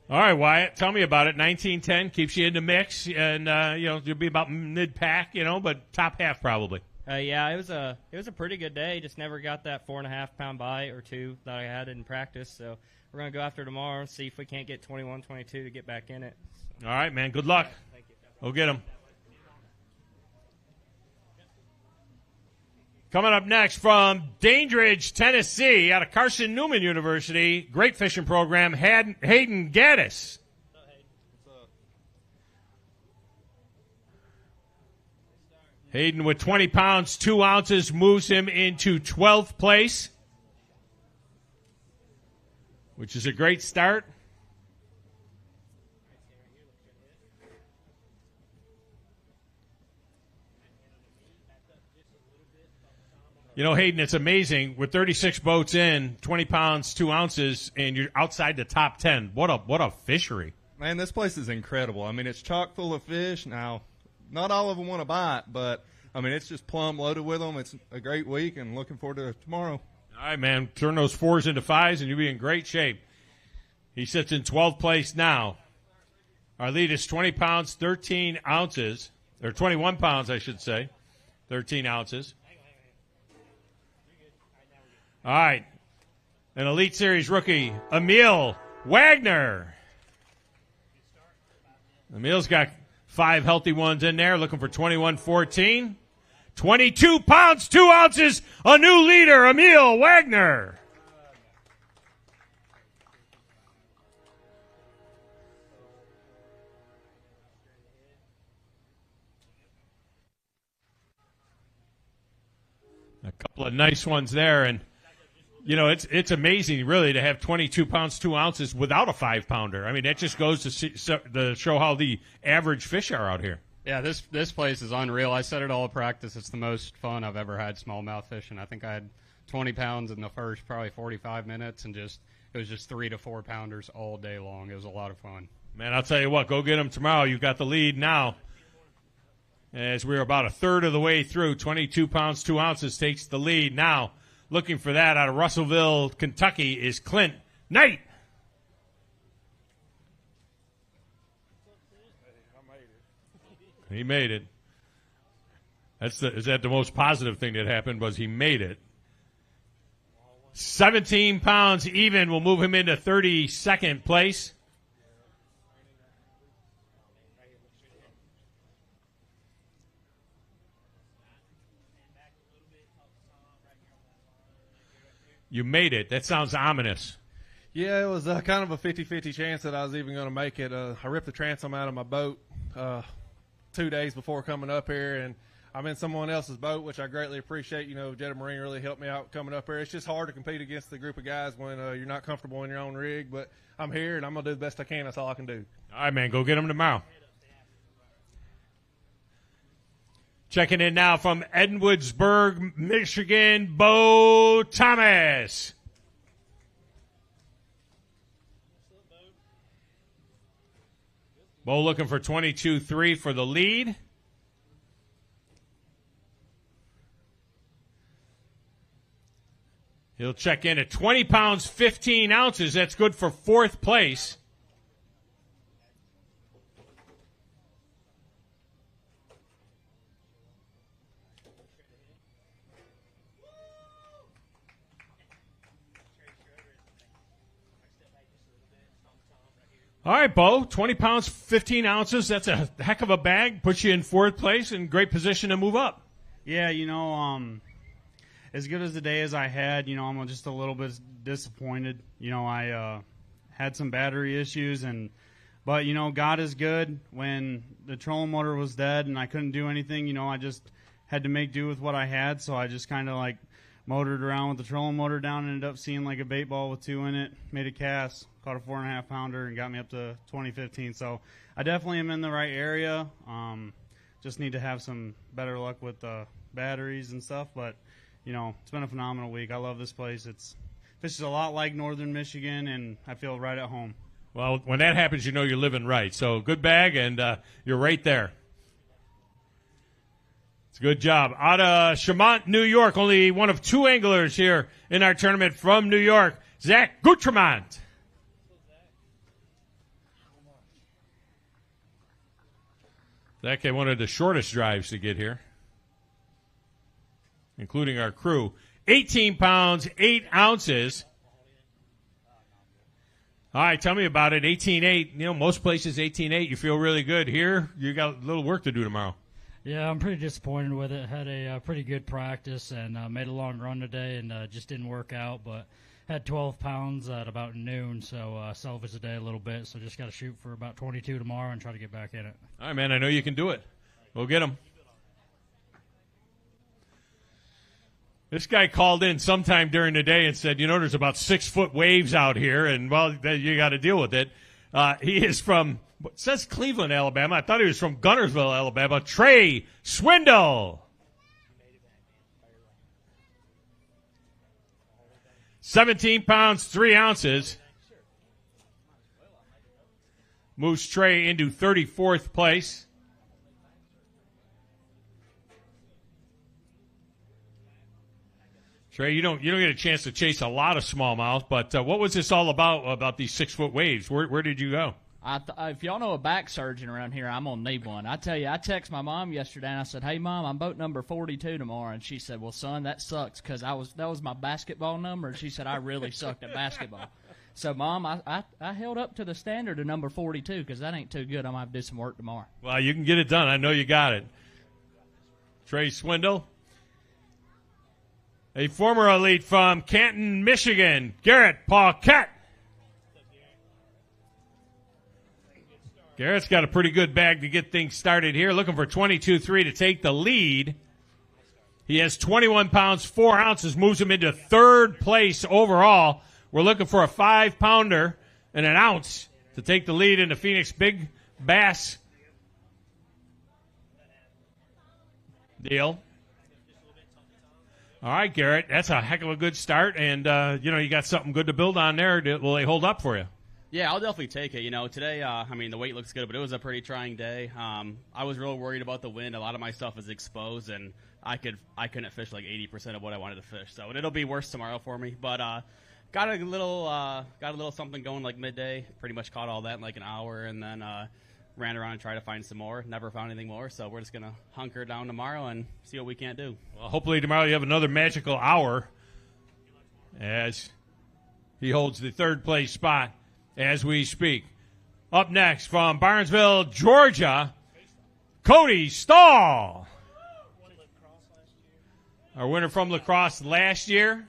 all right, Wyatt, tell me about it. 19-10 keeps you in the mix, and you'll be about mid-pack, but top half probably. Yeah, it was a pretty good day. Just never got that 4.5 pound bite or 2 that I had in practice. So we're gonna go after tomorrow, see if we can't get 21, 22 to get back in it. All right, man. Good luck. Thank you. Go get them. Coming up next from Dandridge, Tennessee, out of Carson Newman University, great fishing program, Hayden Gaddis. Hayden with 20 pounds, 2 ounces, moves him into 12th place, which is a great start. You know, Hayden, it's amazing. With 36 boats in, 20 pounds, 2 ounces, and you're outside the top 10. What a fishery. Man, this place is incredible. I mean, it's chock full of fish. Now, not all of them want to bite, but, I mean, it's just plumb loaded with them. It's a great week, and looking forward to tomorrow. All right, man. Turn those 4s into 5s, and you'll be in great shape. He sits in 12th place now. Our lead is 20 pounds, 13 ounces, or 21 pounds, I should say, 13 ounces. All right. An Elite Series rookie, Emil Wagner. Emil's got 5 healthy ones in there, looking for 21-14. 22 pounds, 2 ounces, a new leader, Emil Wagner. A couple of nice ones there, and you know, it's amazing, really, to have 22 pounds, 2 ounces without a 5-pounder. I mean, that just goes to show how the average fish are out here. Yeah, this place is unreal. I said it all at practice. It's the most fun I've ever had smallmouth fishing. I think I had 20 pounds in the first probably 45 minutes, and it was just 3 to 4 pounders all day long. It was a lot of fun. Man, I'll tell you what, go get them tomorrow. You've got the lead now. As we're about a third of the way through, 22 pounds, 2 ounces takes the lead now. Looking for that out of Russellville, Kentucky, is Clint Knight. He made it. Is that the most positive thing that happened was he made it. 17 pounds even will move him into 32nd place. You made it. That sounds ominous. Yeah, it was kind of a 50-50 chance that I was even going to make it. I ripped the transom out of my boat 2 days before coming up here, and I'm in someone else's boat, which I greatly appreciate. You know, Jetta Marine really helped me out coming up here. It's just hard to compete against the group of guys when you're not comfortable in your own rig, but I'm here, and I'm going to do the best I can. That's all I can do. All right, man. Go get them tomorrow. Checking in now from Edwardsburg, Michigan, Bo Thomas. Bo looking for 22.3 for the lead. He'll check in at 20 pounds, 15 ounces. That's good for fourth place. All right, Bo, 20 pounds, 15 ounces. That's a heck of a bag. Puts you in fourth place in great position to move up. Yeah, as good as the day as I had, I'm just a little bit disappointed. I had some battery issues, but God is good. When the trolling motor was dead and I couldn't do anything, I just had to make do with what I had. So I just kind of like motored around with the trolling motor down, ended up seeing like a bait ball with 2 in it, made a cast, caught a 4.5 pounder, and got me up to 2015. So I definitely am in the right area. Just need to have some better luck with the batteries and stuff. But it's been a phenomenal week. I love this place. This is a lot like Northern Michigan, and I feel right at home. Well, when that happens, you're living right. So good bag, and you're right there. It's a good job. Out of Chamont, New York, only one of 2 anglers here in our tournament from New York, Zach Gutremont. Zach had one of the shortest drives to get here, including our crew. 18 pounds, 8 ounces. All right, tell me about it. 18.8. Most places 18.8. You feel really good. Here, you got a little work to do tomorrow. Yeah, I'm pretty disappointed with it. Had a pretty good practice and made a long run today and just didn't work out. But had 12 pounds at about noon, so salvaged the day a little bit. So just got to shoot for about 22 tomorrow and try to get back in it. All right, man. I know you can do it. We'll get them. This guy called in sometime during the day and said, there's about 6-foot waves out here, and, well, you got to deal with it. He is from, it says Cleveland, Alabama. I thought he was from Gunnersville, Alabama. Trey Swindle. 17 pounds, 3 ounces. Moves Trey into 34th place. Trey, you don't get a chance to chase a lot of smallmouth, but what was this all about these 6-foot waves? Where did you go? If y'all know a back surgeon around here, I'm going to need one. I tell you, I texted my mom yesterday, and I said, hey, Mom, I'm boat number 42 tomorrow. And she said, well, son, that sucks because that was my basketball number. And she said, I really sucked at basketball. So, Mom, I held up to the standard of number 42 because that ain't too good. I'm going to have to do some work tomorrow. Well, you can get it done. I know you got it. Trey Swindle. A former elite from Canton, Michigan, Garrett Paquette. Garrett's got a pretty good bag to get things started here. Looking for 22.3 to take the lead. He has 21 pounds, 4 ounces, moves him into 3rd place overall. We're looking for a 5-pounder and an ounce to take the lead in the Phoenix Big Bass deal. All right, Garrett, that's a heck of a good start, and, you got something good to build on there. Will they hold up for you? Yeah, I'll definitely take it. Today, the weight looks good, but it was a pretty trying day. I was real worried about the wind. A lot of my stuff is exposed, and I couldn't fish like 80% of what I wanted to fish. So it'll be worse tomorrow for me. But got a little something going like midday. Pretty much caught all that in like an hour, and then ran around and tried to find some more. Never found anything more, so we're just going to hunker down tomorrow and see what we can't do. Well, hopefully tomorrow you have another magical hour as he holds the 3rd place spot as we speak. Up next from Barnesville, Georgia, Cody Stahl. Our winner from lacrosse last year.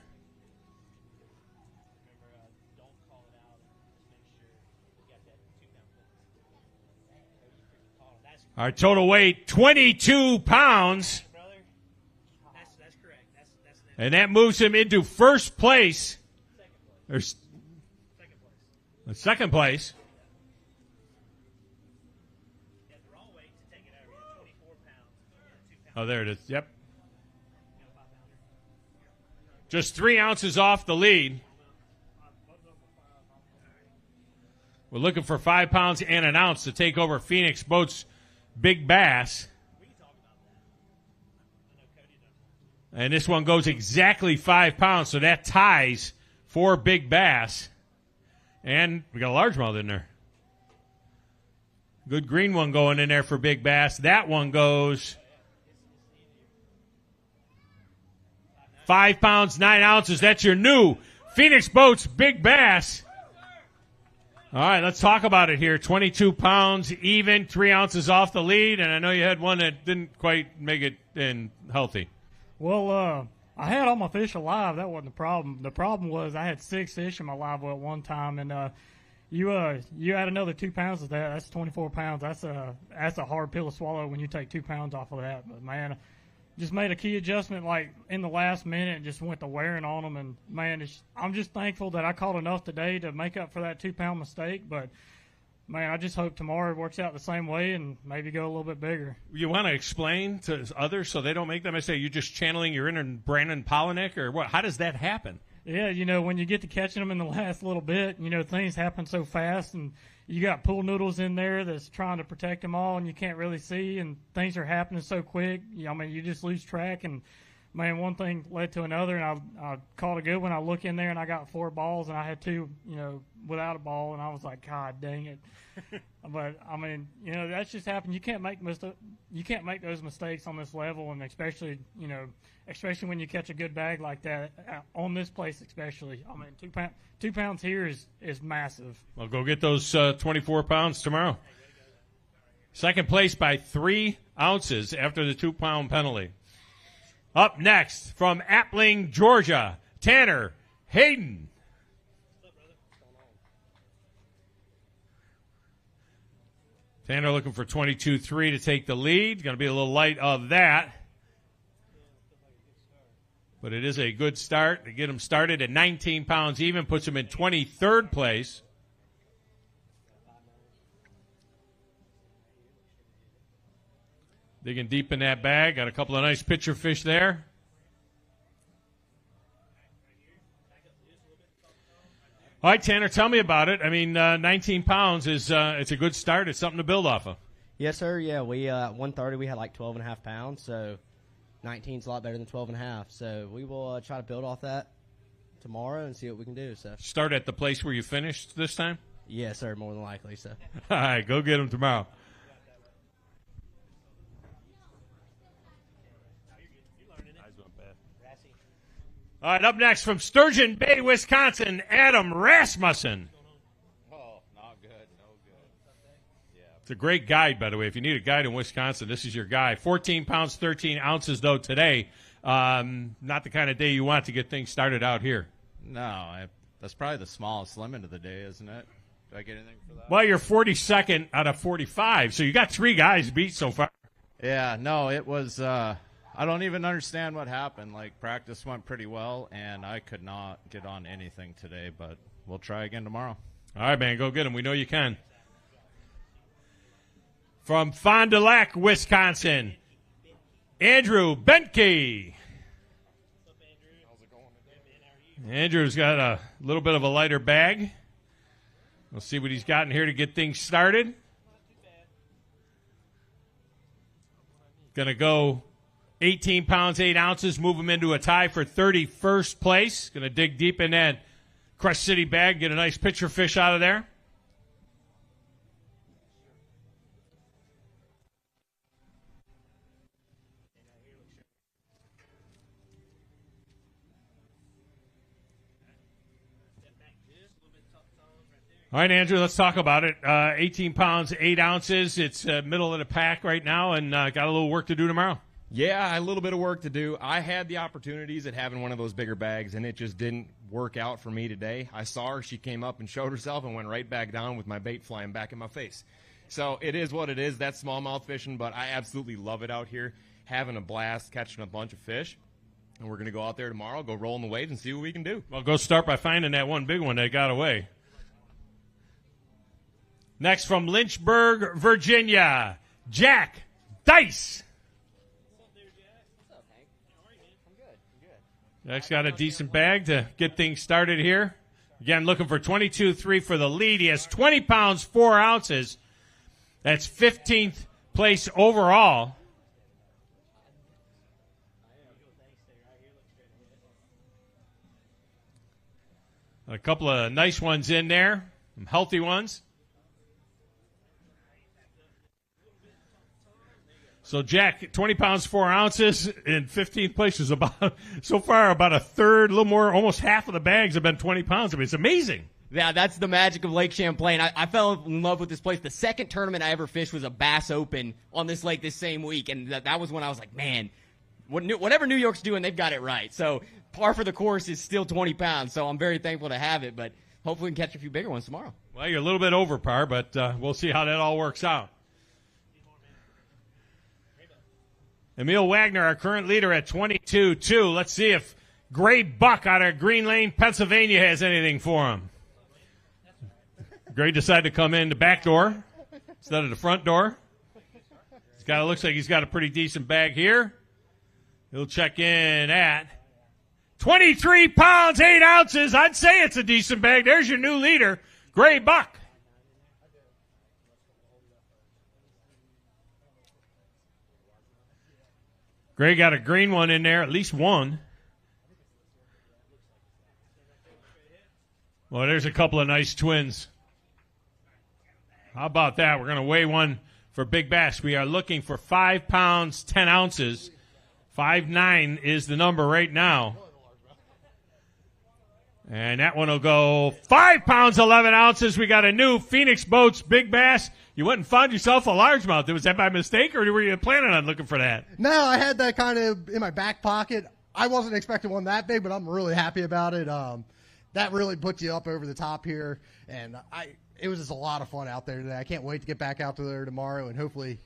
Our total weight, 22 pounds. That's correct. And that moves him into 1st place. There's second place. Oh, there it is. Yep. Just 3 ounces off the lead. We're looking for 5 pounds and an ounce to take over Phoenix Boats Big Bass. And this one goes exactly 5 pounds, so that ties for Big Bass. And we got a largemouth in there. Good green one going in there for Big Bass. That one goes 5 pounds, 9 ounces. That's your new Phoenix Boats Big Bass. All right, let's talk about it here. 22 pounds even, 3 ounces off the lead, and I know you had one that didn't quite make it in healthy. Well, I had all my fish alive. That wasn't the problem. The problem was I had 6 fish in my live well at one time, and you add another 2 pounds to that. That's 24 pounds. That's a hard pill to swallow when you take 2 pounds off of that. But man, just made a key adjustment like in the last minute and just went to wearing on them. And man, I'm just thankful that I caught enough today to make up for that 2 pound mistake. But man, I just hope tomorrow works out the same way and maybe go a little bit bigger. You want to explain to others so they don't make that mistake? You're just channeling your inner Brandon Polinick, or what? How does that happen? Yeah, when you get to catching them in the last little bit, things happen so fast, and you got pool noodles in there that's trying to protect them all, and you can't really see, and things are happening so quick. You just lose track, and man, one thing led to another, and I caught a good one. I look in there, and I got 4 balls, and I had 2, without a ball, and I was like, God dang it. But I mean, that's just happened. You can't make those mistakes on this level, and especially when you catch a good bag like that on this place, especially. I mean, 2 pounds here is massive. Well, go get those 24 pounds tomorrow. Second place by 3 ounces after the 2 pound penalty. Up next from Appling, Georgia, Tanner Hayden. Tanner looking for 22-3 to take the lead. Going to be a little light of that. But it is a good start to get him started at 19 pounds even, puts him in 23rd place. Digging deep in that bag. Got a couple of nice picture fish there. All right, Tanner, tell me about it. I mean, 19 pounds is it's a good start. It's something to build off of. Yes, sir. Yeah, we at 130 we had like 12 and a half pounds, so 19 is a lot better than 12 and a half. So we will try to build off that tomorrow and see what we can do. So start at the place where you finished this time? Yes, sir, more than likely. So all right, go get them tomorrow. All right, up next from Sturgeon Bay, Wisconsin, Adam Rasmussen. Oh, not good, no good. Yeah. It's a great guide, by the way. If you need a guide in Wisconsin, this is your guy. 14 pounds, 13 ounces, though, today. Not the kind of day you want to get things started out here. No, that's probably the smallest limit of the day, isn't it? Do I get anything for that? Well, you're 42nd out of 45, so you got 3 guys beat so far. Yeah, no, it was I don't even understand what happened. Like, practice went pretty well, and I could not get on anything today, but we'll try again tomorrow. All right, man, go get them. We know you can. From Fond du Lac, Wisconsin, Andrew Benke. Andrew's got a little bit of a lighter bag. We'll see what he's got in here to get things started. Going to go 18 pounds, 8 ounces, move him into a tie for 31st place. Going to dig deep in that Crush City bag, get a nice picture fish out of there. All right, Andrew, let's talk about it. 18 pounds, 8 ounces. It's middle of the pack right now, and got a little work to do tomorrow. Yeah, a little bit of work to do. I had the opportunities at having one of those bigger bags, and it just didn't work out for me today. I saw her. She came up and showed herself and went right back down with my bait flying back in my face. So it is what it is. That's smallmouth fishing, but I absolutely love it out here, having a blast, catching a bunch of fish. And we're going to go out there tomorrow, go roll in the waves, and see what we can do. Well, go start by finding that one big one that got away. Next from Lynchburg, Virginia, Jack Dice. Jack's got a decent bag to get things started here. Again, looking for 22.3 for the lead. He has 20 pounds, 4 ounces. That's 15th place overall. A couple of nice ones in there, some healthy ones. So, Jack, 20 pounds, 4 ounces in 15th place is about, so far, about a third, a little more, almost half of the bags have been 20 pounds. I mean, it's amazing. Yeah, that's the magic of Lake Champlain. I fell in love with this place. The second tournament I ever fished was a Bass Open on this lake this same week, and that was when I was like, man, whatever New York's doing, they've got it right. So par for the course is still 20 pounds, so I'm very thankful to have it, but hopefully we can catch a few bigger ones tomorrow. Well, you're a little bit over par, but we'll see how that all works out. Emil Wagner, our current leader at 22.2. Let's see if Gray Buck out of Green Lane, Pennsylvania has anything for him. Gray decided to come in the back door instead of the front door. Looks like he's got a pretty decent bag here. He'll check in at 23 pounds, 8 ounces. I'd say it's a decent bag. There's your new leader, Gray Buck. Gray got a green one in there, at least one. Well, there's a couple of nice twins. How about that? We're going to weigh one for Big Bass. We are looking for 5 pounds, 10 ounces. 5'9" is the number right now. And that one will go 5 pounds, 11 ounces. We got a new Phoenix Boats Big Bass. You went and found yourself a largemouth. Was that by mistake, or were you planning on looking for that? No, I had that kind of in my back pocket. I wasn't expecting one that big, but I'm really happy about it. That really puts you up over the top here, and it was just a lot of fun out there today. I can't wait to get back out there tomorrow and hopefully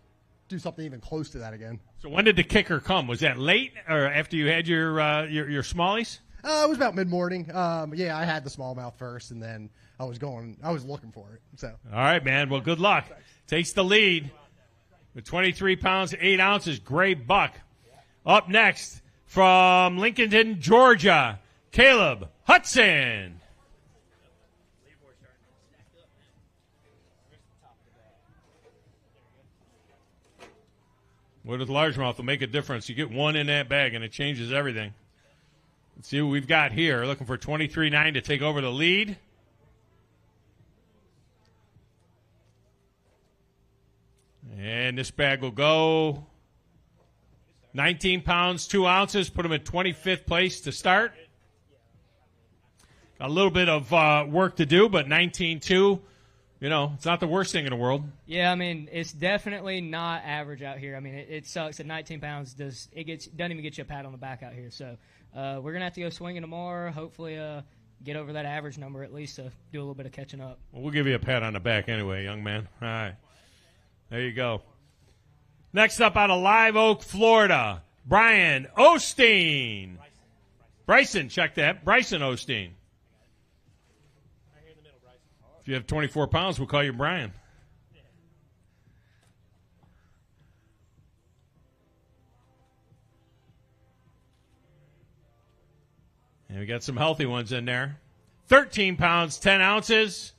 do something even close to that again. So when did the kicker come? Was that late or after you had your smallies? It was about mid-morning. Yeah, I had the smallmouth first, and then I was looking for it. So. All right, man. Well, good luck. Takes the lead with 23 pounds, 8 ounces, Gray Buck. Up next from Lincolnton, Georgia, Caleb Hudson. With largemouth will make a difference. You get one in that bag, and it changes everything. Let's see what we've got here. Looking for 23.9 to take over the lead. And this bag will go 19 pounds, 2 ounces. Put him in 25th place to start. Got a little bit of work to do, but 19.2, it's not the worst thing in the world. Yeah, I mean, it's definitely not average out here. I mean, it sucks that 19 pounds doesn't even get you a pat on the back out here. So we're going to have to go swinging tomorrow, hopefully get over that average number at least to do a little bit of catching up. Well, we'll give you a pat on the back anyway, young man. All right. There you go. Next up out of Live Oak, Florida, Brian Osteen. Bryson, check that. Bryson Osteen. If you have 24 pounds, we'll call you Brian. And we got some healthy ones in there. 13 pounds, 10 ounces.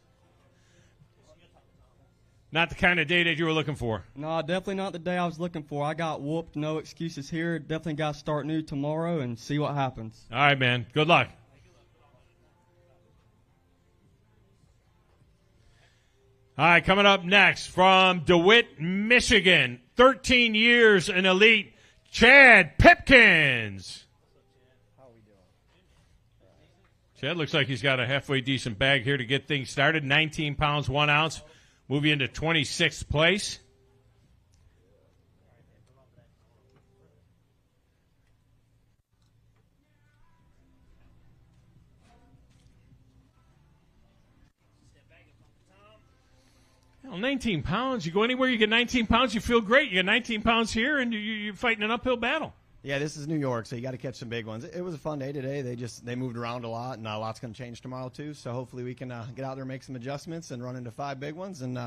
Not the kind of day that you were looking for. No, definitely not the day I was looking for. I got whooped. No excuses here. Definitely got to start new tomorrow and see what happens. All right, man. Good luck. All right, coming up next from DeWitt, Michigan, 13 years in elite, Chad Pipkins. Chad looks like he's got a halfway decent bag here to get things started. 19 pounds, 1 ounce. Move you into 26th place. Well, 19 pounds. You go anywhere, you get 19 pounds, you feel great. You get 19 pounds here, and you're fighting an uphill battle. Yeah, this is New York, so you got to catch some big ones. It was a fun day today. They moved around a lot, and a lot's going to change tomorrow too. So hopefully we can get out there, make some adjustments, and run into 5 big ones, and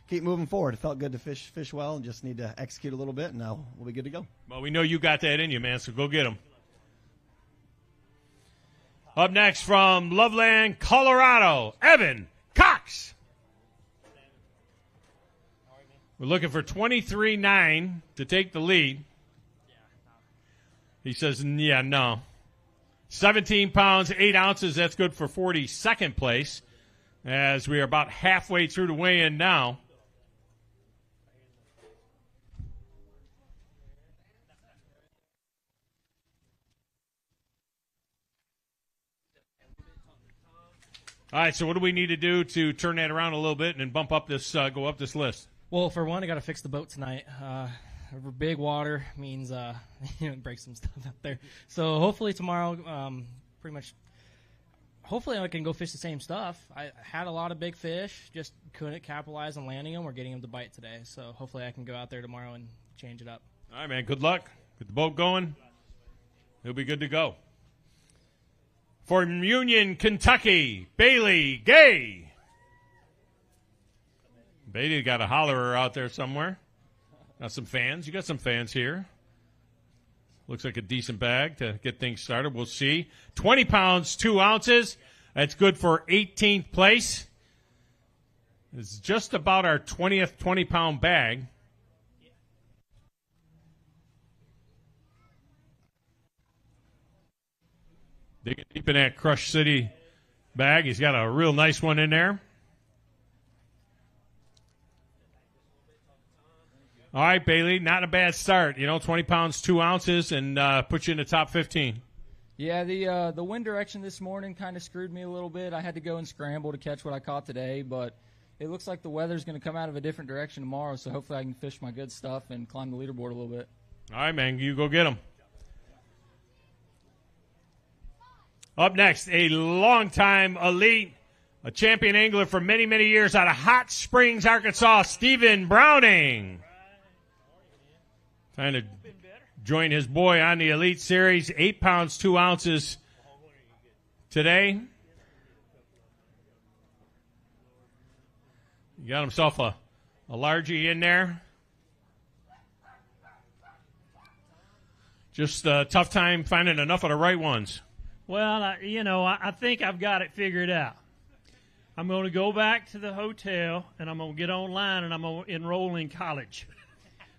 keep moving forward. It felt good to fish well, and just need to execute a little bit, and now we'll be good to go. Well, we know you got that in you, man. So go get them. Up next from Loveland, Colorado, Evan Cox. We're looking for 23.9 to take the lead. He says, yeah, no. 17 pounds, 8 ounces. That's good for 42nd place as we are about halfway through the weigh-in now. All right, so what do we need to do to turn that around a little bit and bump up this, go up this list? Well, for one, I got to fix the boat tonight. Big water means break some stuff out there. So hopefully tomorrow, hopefully I can go fish the same stuff. I had a lot of big fish, just couldn't capitalize on landing them or getting them to bite today. So hopefully I can go out there tomorrow and change it up. All right, man. Good luck. Get the boat going. He'll be good to go. From Union, Kentucky, Bailey Gay. Bailey got a hollerer out there somewhere. Got some fans. You got some fans here. Looks like a decent bag to get things started. We'll see. 20 pounds, 2 ounces. That's good for 18th place. It's just about our 20th 20-pound bag. Digging deep in that Crush City bag. He's got a real nice one in there. All right, Bailey, not a bad start. 20 pounds, 2 ounces, and put you in the top 15. Yeah, the wind direction this morning kind of screwed me a little bit. I had to go and scramble to catch what I caught today, but it looks like the weather's going to come out of a different direction tomorrow, so hopefully I can fish my good stuff and climb the leaderboard a little bit. All right, man, you go get them. Up next, a longtime elite, a champion angler for many, many years out of Hot Springs, Arkansas, Stephen Browning. Trying to join his boy on the Elite Series. 8 pounds, 2 ounces today. He got himself a largie in there. Just a tough time finding enough of the right ones. Well, I think I've got it figured out. I'm going to go back to the hotel, and I'm going to get online, and I'm going to enroll in college.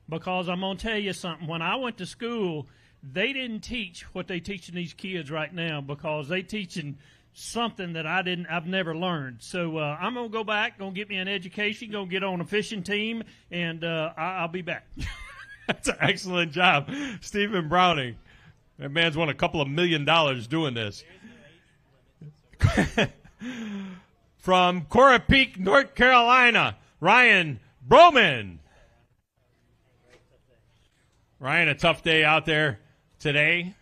Because I'm going to tell you something. When I went to school, they didn't teach what they teaching these kids right now because they teaching something that I've never learned. So I'm going to go back, going to get me an education, going to get on a fishing team, and I'll be back. That's an excellent job, Stephen Browning. That man's won a couple of $1 million doing this. From Cora Peak, North Carolina, Ryan Broman. Ryan, a tough day out there today.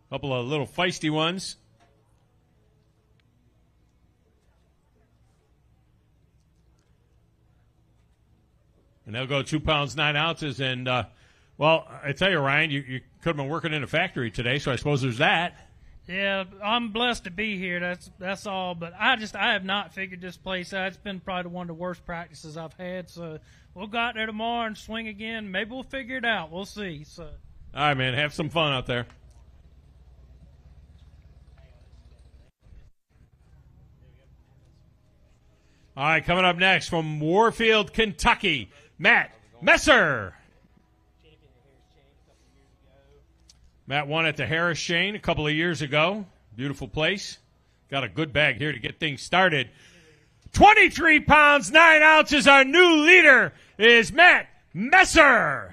Couple of little feisty ones. And they'll go 2 pounds, 9 ounces. And, well, I tell you, Ryan, you could have been working in a factory today, so I suppose there's that. Yeah, I'm blessed to be here. That's all. But I have not figured this place out. It's been probably one of the worst practices I've had. So we'll go out there tomorrow and swing again. Maybe we'll figure it out. We'll see. So. All right, man. Have some fun out there. All right, coming up next from Warfield, Kentucky, Matt Messer. Matt won at the Harris Chain a couple of years ago. Beautiful place. Got a good bag here to get things started. 23 pounds, 9 ounces. Our new leader is Matt Messer.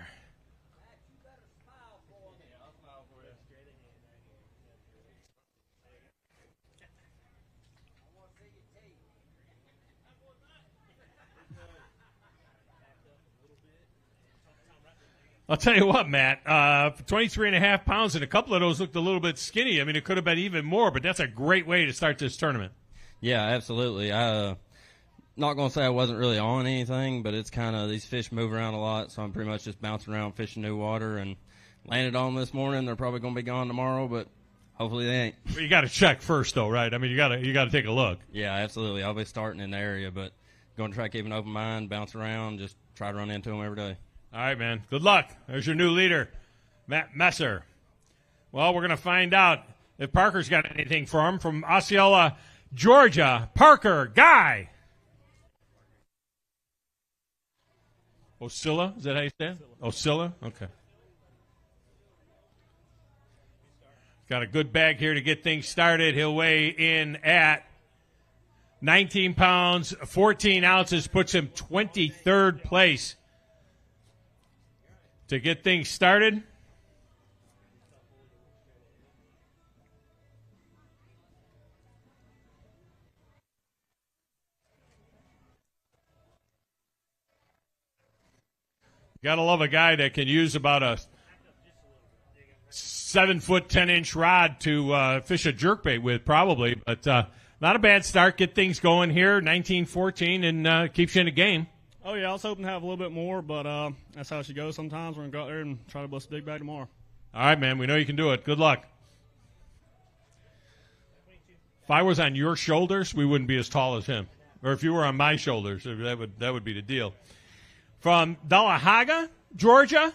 I'll tell you what, Matt, 23.5 pounds, and a couple of those looked a little bit skinny. I mean, it could have been even more, but that's a great way to start this tournament. Yeah, absolutely. Not going to say I wasn't really on anything, but it's kind of these fish move around a lot, so I'm pretty much just bouncing around fishing new water and landed on them this morning. They're probably going to be gone tomorrow, but hopefully they ain't. Well, you got to check first, though, right? I mean, you got to take a look. Yeah, absolutely. I'll be starting in the area, but going to try to keep an open mind, bounce around, just try to run into them every day. All right, man. Good luck. There's your new leader, Matt Messer. Well, we're going to find out if Parker's got anything for him from Osceola, Georgia. Parker, Guy. Oscilla? Is that how you say it? Oscilla? Okay. Got a good bag here to get things started. He'll weigh in at 19 pounds, 14 ounces, puts him 23rd place. To get things started, gotta love a guy that can use about a 7 foot 10 inch rod to fish a jerkbait with, probably. But not a bad start. Get things going here. 19-14 and keeps you in the game. Oh, yeah, I was hoping to have a little bit more, but that's how she goes sometimes. We're going to go out there and try to bust a big bag tomorrow. All right, man. We know you can do it. Good luck. If I was on your shoulders, we wouldn't be as tall as him. Or if you were on my shoulders, that would be the deal. From Dallahaga, Georgia?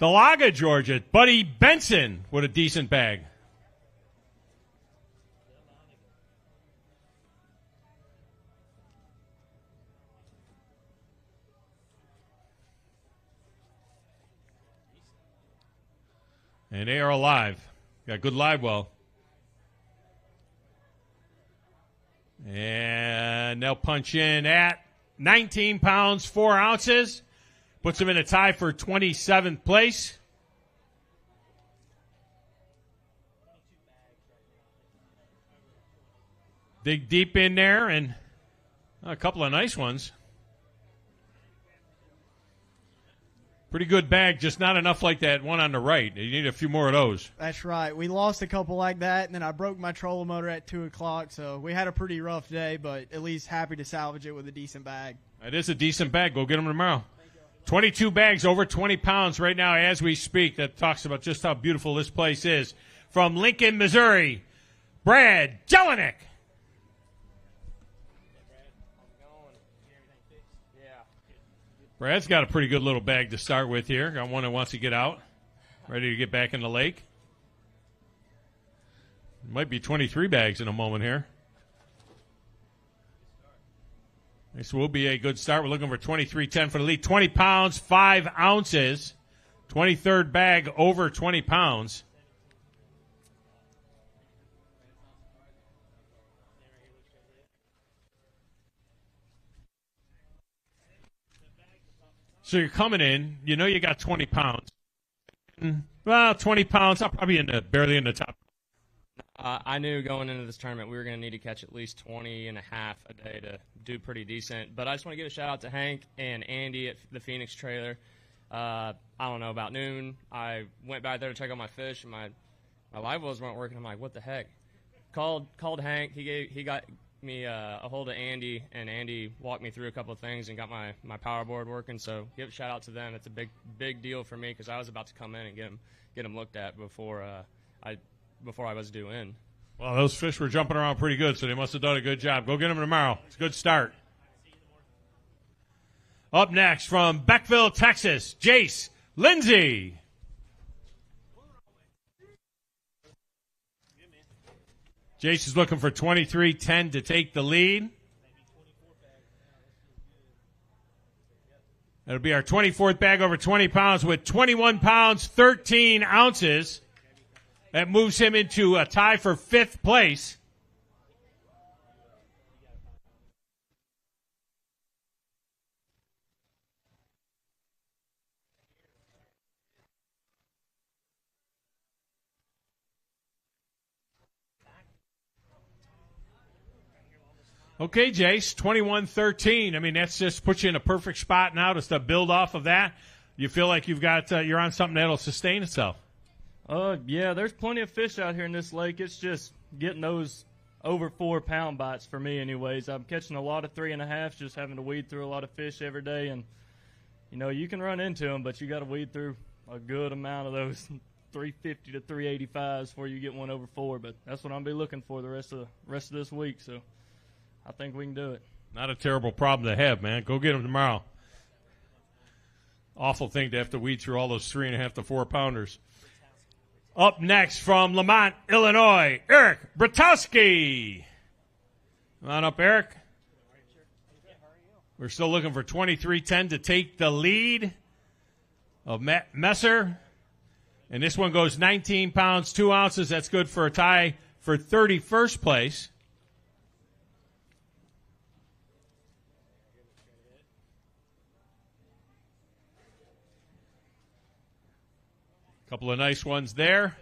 Dallaga, Georgia. Buddy Benson with a decent bag. And they are alive. Got good live well. And they'll punch in at 19 pounds, 4 ounces. Puts them in a tie for 27th place. Dig deep in there, and a couple of nice ones. Pretty good bag, just not enough like that one on the right. You need a few more of those. That's right. We lost a couple like that, and then I broke my trolling motor at 2 o'clock, so we had a pretty rough day, but at least happy to salvage it with a decent bag. It is a decent bag. Go get them tomorrow. 22 bags, over 20 pounds right now as we speak. That talks about just how beautiful this place is. From Lincoln, Missouri, Brad Jelinek. Brad's got a pretty good little bag to start with here. Got one that wants to get out. Ready to get back in the lake. Might be 23 bags in a moment here. This will be a good start. We're looking for 23.10 for the lead. 20 pounds, 5 ounces. 23rd bag, over 20 pounds. So you're coming in, you know you got 20 pounds. Well, 20 pounds, I'm probably barely in the top. I knew going into this tournament we were going to need to catch at least 20 and a half a day to do pretty decent. But I just want to give a shout out to Hank and Andy at the Phoenix trailer. I don't know, about noon, I went back there to check out my fish, and my live wells weren't working. I'm like, what the heck? Called Hank. He got me a hold of Andy, and Andy walked me through a couple of things and got my power board working. So give a shout out to them. It's a big deal for me because I was about to come in and get them looked at before I was due in. Well, those fish were jumping around pretty good, so they must have done a good job. Go get them tomorrow. It's a good start. Up next from Beckville, Texas, Jace Lindsay. Jace is looking for 23.10 to take the lead. That'll be our 24th bag over 20 pounds with 21 pounds, 13 ounces. That moves him into a tie for 5th place. Okay, Jace, 21-13. I mean, that's just puts you in a perfect spot now to build off of that. You feel like you're on something that'll sustain itself. Yeah, there's plenty of fish out here in this lake. It's just getting those over 4 pound bites for me anyways. I'm catching a lot of 3.5s, just having to weed through a lot of fish every day. And, you know, you can run into them, but you got to weed through a good amount of those 350 to 385s before you get one over 4. But that's what I'm going to be looking for the rest of this week. So I think we can do it. Not a terrible problem to have, man. Go get them tomorrow. Awful thing to have to weed through all those 3.5 to 4 pounders. Up next from Lamont, Illinois, Eric Bratowski. Come on up, Eric. We're still looking for 23-10 to take the lead of Matt Messer. And this one goes 19 pounds, 2 ounces. That's good for a tie for 31st place. Couple of nice ones there.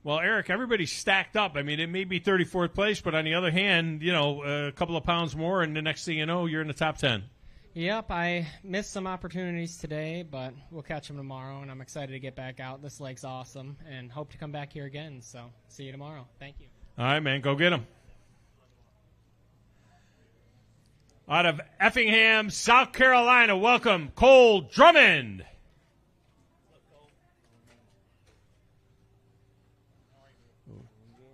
Well, Eric, everybody's stacked up. I mean, it may be 34th place, but on the other hand, you know, a couple of pounds more, and the next thing you know, you're in the top 10. Yep, I missed some opportunities today, but we'll catch them tomorrow, and I'm excited to get back out. This lake's awesome, and hope to come back here again. So, see you tomorrow. Thank you. All right, man, go get them. Out of Effingham, South Carolina, welcome Cole Drummond.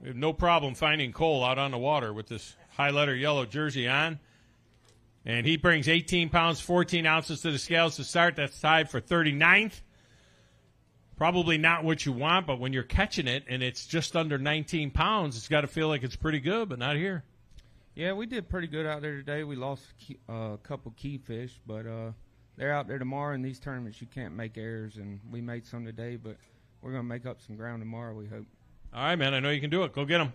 We have no problem finding Cole out on the water with this high-letter yellow jersey on. And he brings 18 pounds, 14 ounces to the scales to start. That's tied for 39th. Probably not what you want, but when you're catching it and it's just under 19 pounds, it's got to feel like it's pretty good, but not here. Yeah, we did pretty good out there today. We lost a couple key fish, but they're out there tomorrow. In these tournaments, you can't make errors, and we made some today, but we're going to make up some ground tomorrow, we hope. All right, man, I know you can do it. Go get them.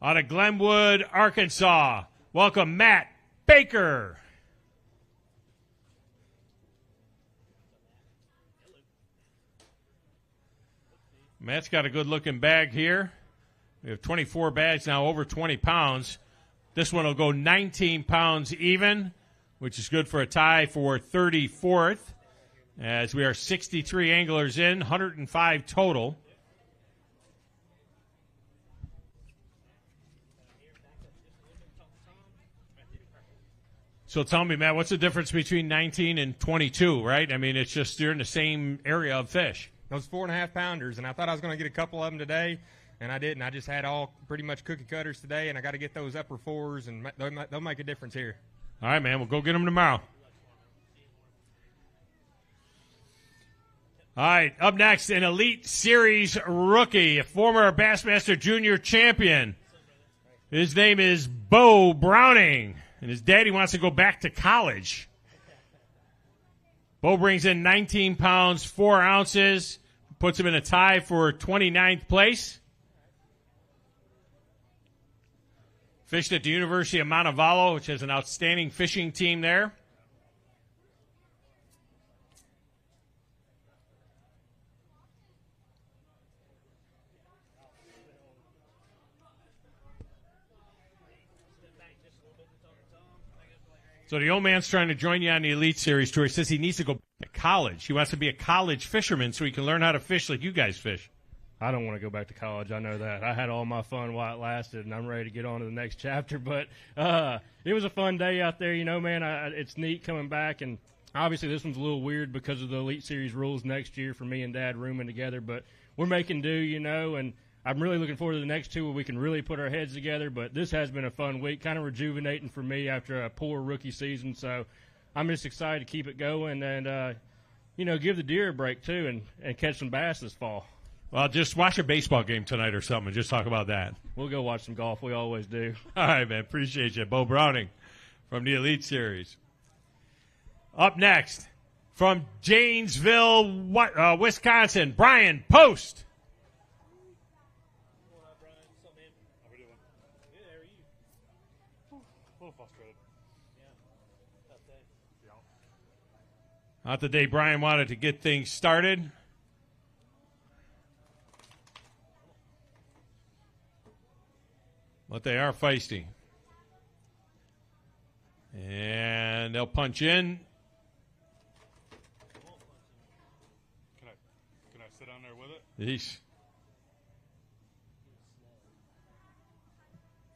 Out of Glenwood, Arkansas, welcome Matt Baker. Matt's got a good-looking bag here. We have 24 bags now, over 20 pounds. This one will go 19 pounds even, which is good for a tie for 34th. As we are 63 anglers in, 105 total. So tell me, Matt, what's the difference between 19 and 22, right? I mean, it's just you're in the same area of fish. Those 4.5 pounders, and I thought I was going to get a couple of them today, and I didn't. I just had all pretty much cookie cutters today, and I got to get those upper fours, and they'll make a difference here. All right, man, we'll go get them tomorrow. All right, up next, an Elite Series rookie, a former Bassmaster Junior champion. His name is Bo Browning, and his daddy wants to go back to college. Bo brings in 19 pounds, 4 ounces, puts him in a tie for 29th place. Fished at the University of Montevallo, which has an outstanding fishing team there. So the old man's trying to join you on the Elite Series tour. He says he needs to go back to college. He wants to be a college fisherman so he can learn how to fish like you guys fish. I don't want to go back to college. I know that. I had all my fun while it lasted, and I'm ready to get on to the next chapter. But it was a fun day out there. You know, man, it's neat coming back. And obviously this one's a little weird because of the Elite Series rules next year for me and Dad rooming together. But we're making do, you know, and I'm really looking forward to the next two where we can really put our heads together. But this has been a fun week, kind of rejuvenating for me after a poor rookie season. So I'm just excited to keep it going and, you know, give the deer a break, too, and catch some bass this fall. Well, just watch a baseball game tonight or something and just talk about that. We'll go watch some golf. We always do. All right, man. Appreciate you. Bo Browning from the Elite Series. Up next, from Janesville, Wisconsin, Brian Post. Not the day Brian wanted to get things started. But they are feisty. And they'll punch in. Can I sit down there with it? Yeesh.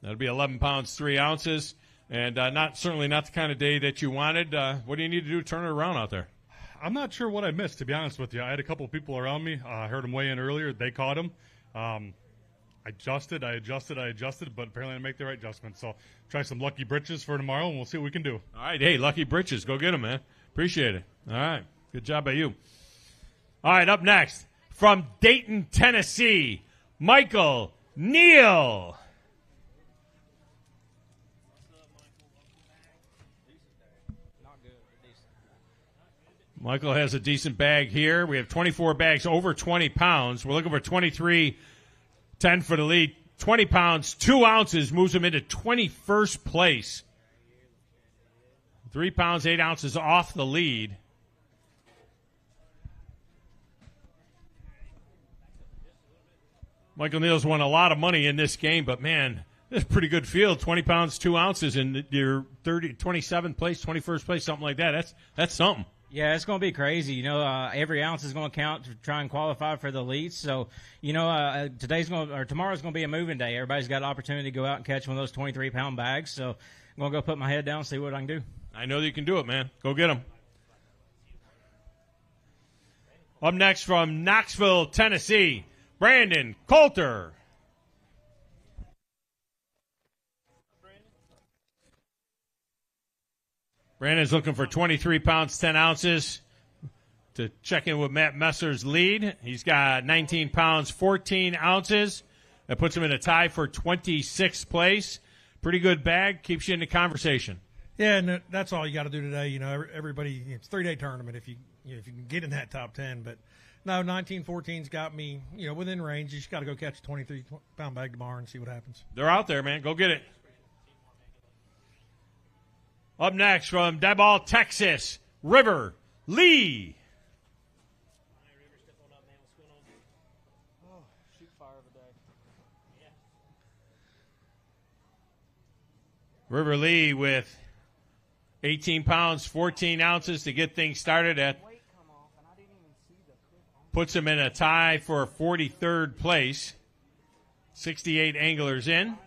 That'll be 11 pounds, 3 ounces. And certainly not the kind of day that you wanted. What do you need to do to turn it around out there? I'm not sure what I missed, to be honest with you. I had a couple of people around me. I heard them weigh in earlier. They caught him. I adjusted, but apparently I didn't make the right adjustment. So try some lucky britches for tomorrow, and we'll see what we can do. All right, hey, lucky britches. Go get them, man. Appreciate it. All right, good job by you. All right, up next, from Dayton, Tennessee, Michael Neal. Michael has a decent bag here. We have 24 bags over 20 pounds. We're looking for 23.10 for the lead. 20 pounds, 2 ounces moves him into 21st place. 3 pounds, 8 ounces off the lead. Michael Neal's won a lot of money in this game, but man, that's a pretty good field. 20 pounds, 2 ounces, and you're 27th place, 21st place, something like that. That's something. Yeah, it's going to be crazy. You know, every ounce is going to count to try and qualify for the elites. So, you know, tomorrow's going to be a moving day. Everybody's got an opportunity to go out and catch one of those 23-pound bags. So I'm going to go put my head down and see what I can do. I know that you can do it, man. Go get them. Up next from Knoxville, Tennessee, Brandon Coulter. Brandon's looking for 23 pounds, 10 ounces to check in with Matt Messer's lead. He's got 19 pounds, 14 ounces. That puts him in a tie for 26th place. Pretty good bag. Keeps you in the conversation. Yeah, and that's all you got to do today. You know, everybody, it's a 3-day tournament if you can get in that top 10. But no, 19-14's got me, within range. You just got to go catch a 23-pound bag tomorrow and see what happens. They're out there, man. Go get it. Up next from Diboll, Texas, River Lee. River Lee with 18 pounds, 14 ounces to get things started at. Puts him in a tie for 43rd place. 68 anglers in.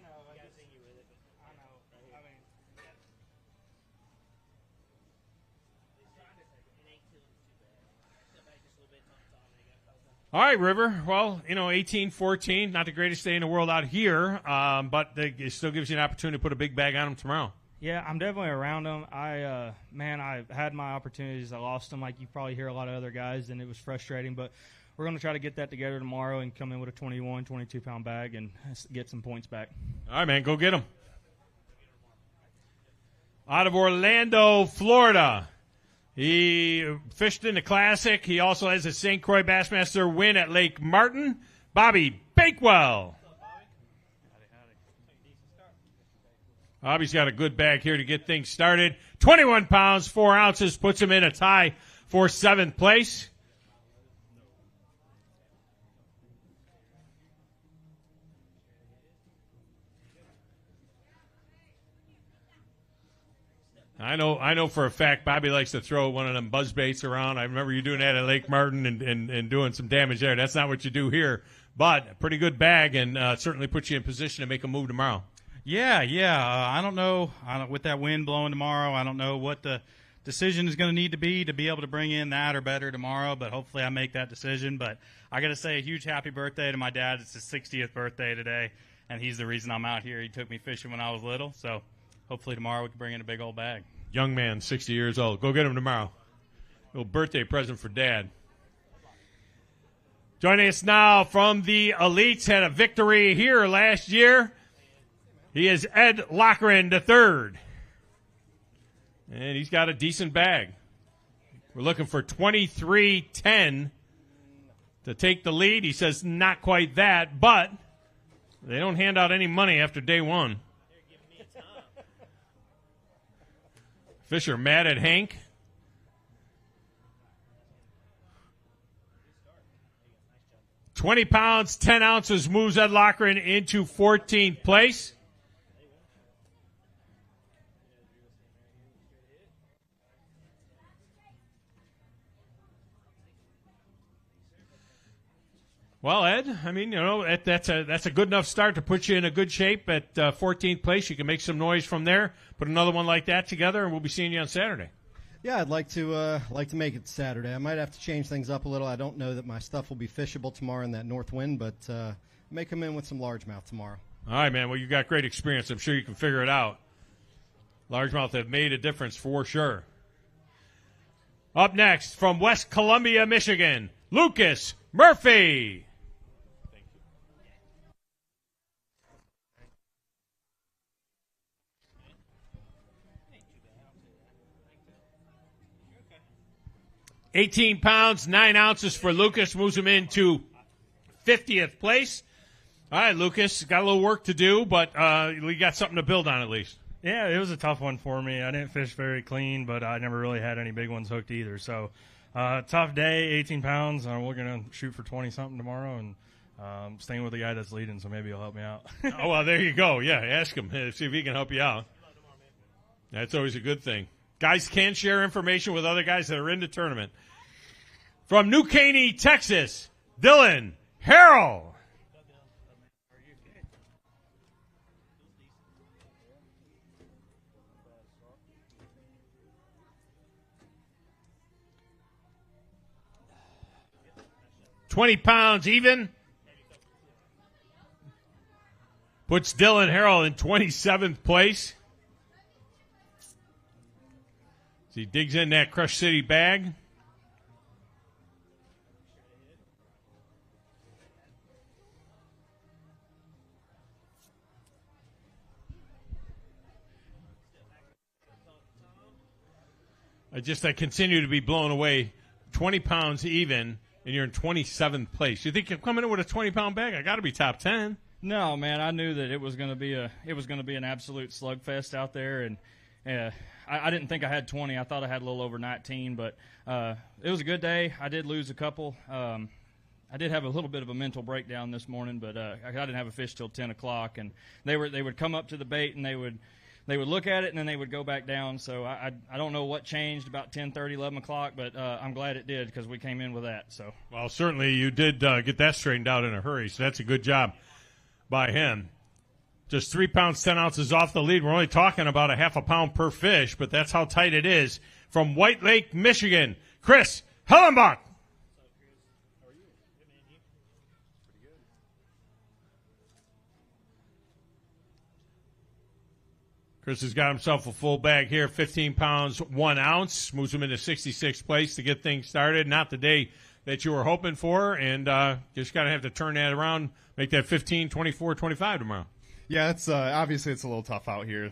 All right, River. Well, 18-14, not the greatest day in the world out here, but it still gives you an opportunity to put a big bag on them tomorrow. Yeah, I'm definitely around them. I had my opportunities. I lost them, like you probably hear a lot of other guys, and it was frustrating. But we're going to try to get that together tomorrow and come in with a 21, 22-pound bag and get some points back. All right, man, go get them. Out of Orlando, Florida. He fished in the Classic. He also has a St. Croix Bassmaster win at Lake Martin. Bobby Bakewell. Bobby's got a good bag here to get things started. 21 pounds, 4 ounces, puts him in a tie for 7th place. I know for a fact Bobby likes to throw one of them buzz baits around. I remember you doing that at Lake Martin and doing some damage there. That's not what you do here, but a pretty good bag and certainly puts you in position to make a move tomorrow. Yeah. I don't know. With that wind blowing tomorrow, I don't know what the decision is going to need to be able to bring in that or better tomorrow, but hopefully I make that decision. But I got to say a huge happy birthday to my dad. It's his 60th birthday today, and he's the reason I'm out here. He took me fishing when I was little, so hopefully tomorrow we can bring in a big old bag. Young man, 60 years old. Go get him tomorrow. Little birthday present for Dad. Joining us now from the Elites, had a victory here last year. He is Ed Lochran III. And he's got a decent bag. We're looking for 23-10 to take the lead. He says not quite that, but they don't hand out any money after day one. Fisher mad at Hank. $20 pounds, 10 ounces moves Ed Lochran into 14th place. Well, Ed, I mean, that's a good enough start to put you in a good shape at 14th place. You can make some noise from there. Put another one like that together, and we'll be seeing you on Saturday. Yeah, I'd like to make it Saturday. I might have to change things up a little. I don't know that my stuff will be fishable tomorrow in that north wind, but may come in with some largemouth tomorrow. All right, man. Well, you got great experience. I'm sure you can figure it out. Largemouth have made a difference for sure. Up next, from West Columbia, Michigan, Lucas Murphy. 18 pounds, 9 ounces for Lucas, moves him into 50th place. All right, Lucas, got a little work to do, but we got something to build on at least. Yeah, it was a tough one for me. I didn't fish very clean, but I never really had any big ones hooked either. So, tough day, 18 pounds. We're going to shoot for 20-something tomorrow, and staying with the guy that's leading, so maybe he'll help me out. Oh, well, there you go. Yeah, ask him. See if he can help you out. That's always a good thing. Guys can share information with other guys that are in the tournament. From New Caney, Texas, Dylan Harrell. £20 even. Puts Dylan Harrell in 27th place. As he digs in that Crush City bag. I continue to be blown away. 20 pounds even, and you're in 27th place. You think you're coming in with a 20-pound bag? I got to be top 10. No, man, I knew that it was going to be an absolute slugfest out there, and I didn't think I had 20. I thought I had a little over 19, but it was a good day. I did lose a couple. I did have a little bit of a mental breakdown this morning, but I didn't have a fish till 10 o'clock, and they would come up to the bait and they would look at it, and then they would go back down. So I don't know what changed about 10:30, 11 o'clock, but I'm glad it did because we came in with that. So well, certainly you did get that straightened out in a hurry, so that's a good job by him. Just 3 pounds, 10 ounces off the lead. We're only talking about a half a pound per fish, but that's how tight it is. From White Lake, Michigan, Chris Hellenbach. Chris has got himself a full bag here, 15 pounds, 1 ounce. Moves him into 66th place to get things started. Not the day that you were hoping for, and just got to have to turn that around, make that 15, 24, 25 tomorrow. Yeah, it's obviously it's a little tough out here.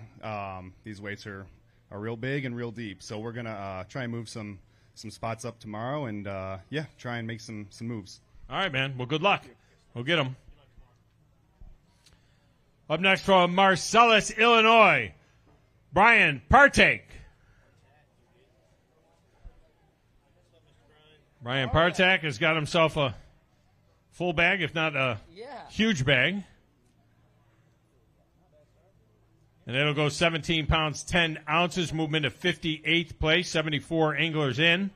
These weights are real big and real deep, so we're going to try and move some spots up tomorrow and, try and make some moves. All right, man. Well, good luck. We'll get them. Up next from Marcellus, Illinois, Brian Partake. Brian Partak has got himself a full bag, if not a huge bag. And it'll go 17 pounds, 10 ounces, movement to 58th place, 74 anglers in.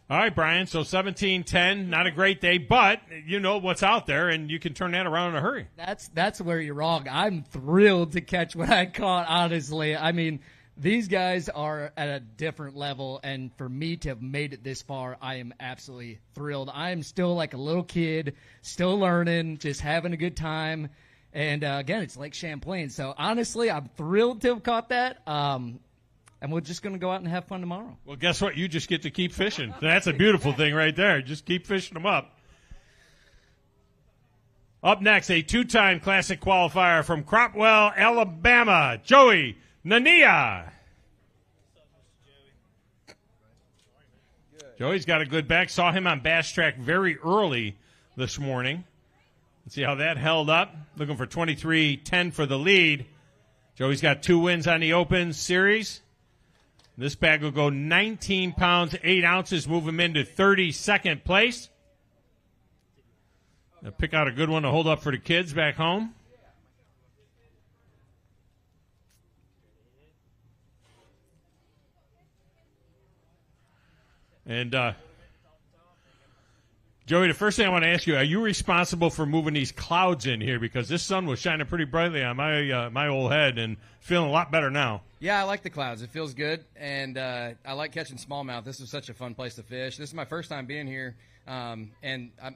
All right, Brian, so 17-10, not a great day, but you know what's out there, and you can turn that around in a hurry. That's where you're wrong. I'm thrilled to catch what I caught, honestly. I mean, these guys are at a different level, and for me to have made it this far, I am absolutely thrilled. I am still like a little kid, still learning, just having a good time. And, again, it's Lake Champlain. So, honestly, I'm thrilled to have caught that. And we're just going to go out and have fun tomorrow. Well, guess what? You just get to keep fishing. That's a beautiful thing right there. Just keep fishing them up. Up next, a two-time Classic qualifier from Cropwell, Alabama, Joey Nania. Joey's got a good back. Saw him on Bass Track very early this morning. Let's see how that held up. Looking for 23-10 for the lead. Joey's got 2 wins on the Open Series. This bag will go 19 pounds, 8 ounces, move him into 32nd place. Now pick out a good one to hold up for the kids back home. And Joey, the first thing I want to ask you, are you responsible for moving these clouds in here? Because this sun was shining pretty brightly on my old head and feeling a lot better now. Yeah, I like the clouds. It feels good, and I like catching smallmouth. This is such a fun place to fish. This is my first time being here, and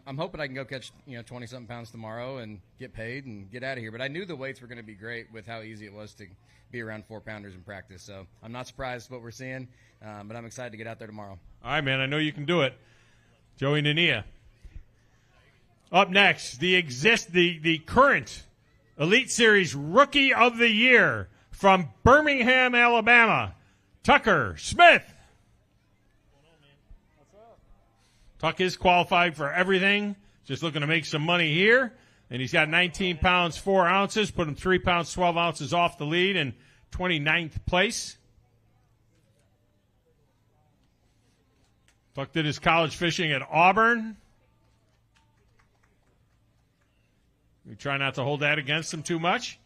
I'm hoping I can go catch 20-something pounds tomorrow and get paid and get out of here. But I knew the weights were going to be great with how easy it was to be around 4-pounders in practice. So I'm not surprised what we're seeing, but I'm excited to get out there tomorrow. All right, man, I know you can do it. Joey Nania. Up next, the current Elite Series Rookie of the Year from Birmingham, Alabama, Tucker Smith. Tuck is qualified for everything, just looking to make some money here. And he's got 19 pounds, 4 ounces, put him 3 pounds, 12 ounces off the lead in 29th place. Tuck did his college fishing at Auburn. We try not to hold that against him too much.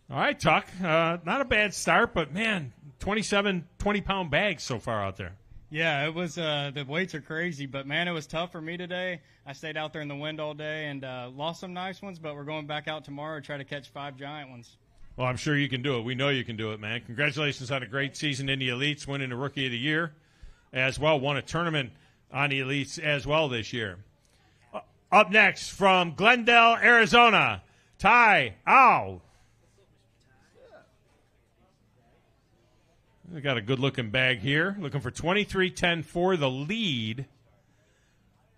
All right, Tuck. Not a bad start, but, man, 27 20-pound bags so far out there. Yeah, it was. The weights are crazy, but, man, it was tough for me today. I stayed out there in the wind all day and lost some nice ones, but we're going back out tomorrow to try to catch 5 giant ones. Well, I'm sure you can do it. We know you can do it, man. Congratulations on a great season in the Elites, winning the Rookie of the Year as well. Won a tournament on the Elites as well this year. Up next from Glendale, Arizona, Ty Ow. We got a good-looking bag here. Looking for 23.10 for the lead.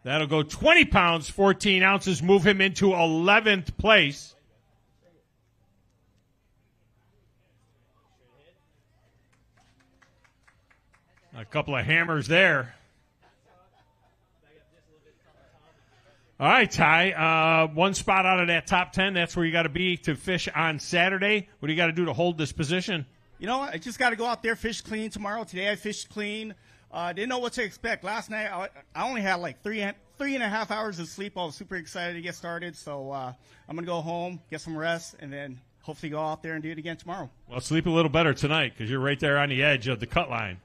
That'll go 20 pounds, 14 ounces, move him into 11th place. A couple of hammers there. All right, Ty, one spot out of that top 10. That's where you got to be to fish on Saturday. What do you got to do to hold this position? You know, I just got to go out there, fish clean tomorrow. Today I fished clean. Didn't know what to expect. Last night I only had like three and a half hours of sleep. I was super excited to get started. So I'm going to go home, get some rest, and then hopefully go out there and do it again tomorrow. Well, sleep a little better tonight because you're right there on the edge of the cut line.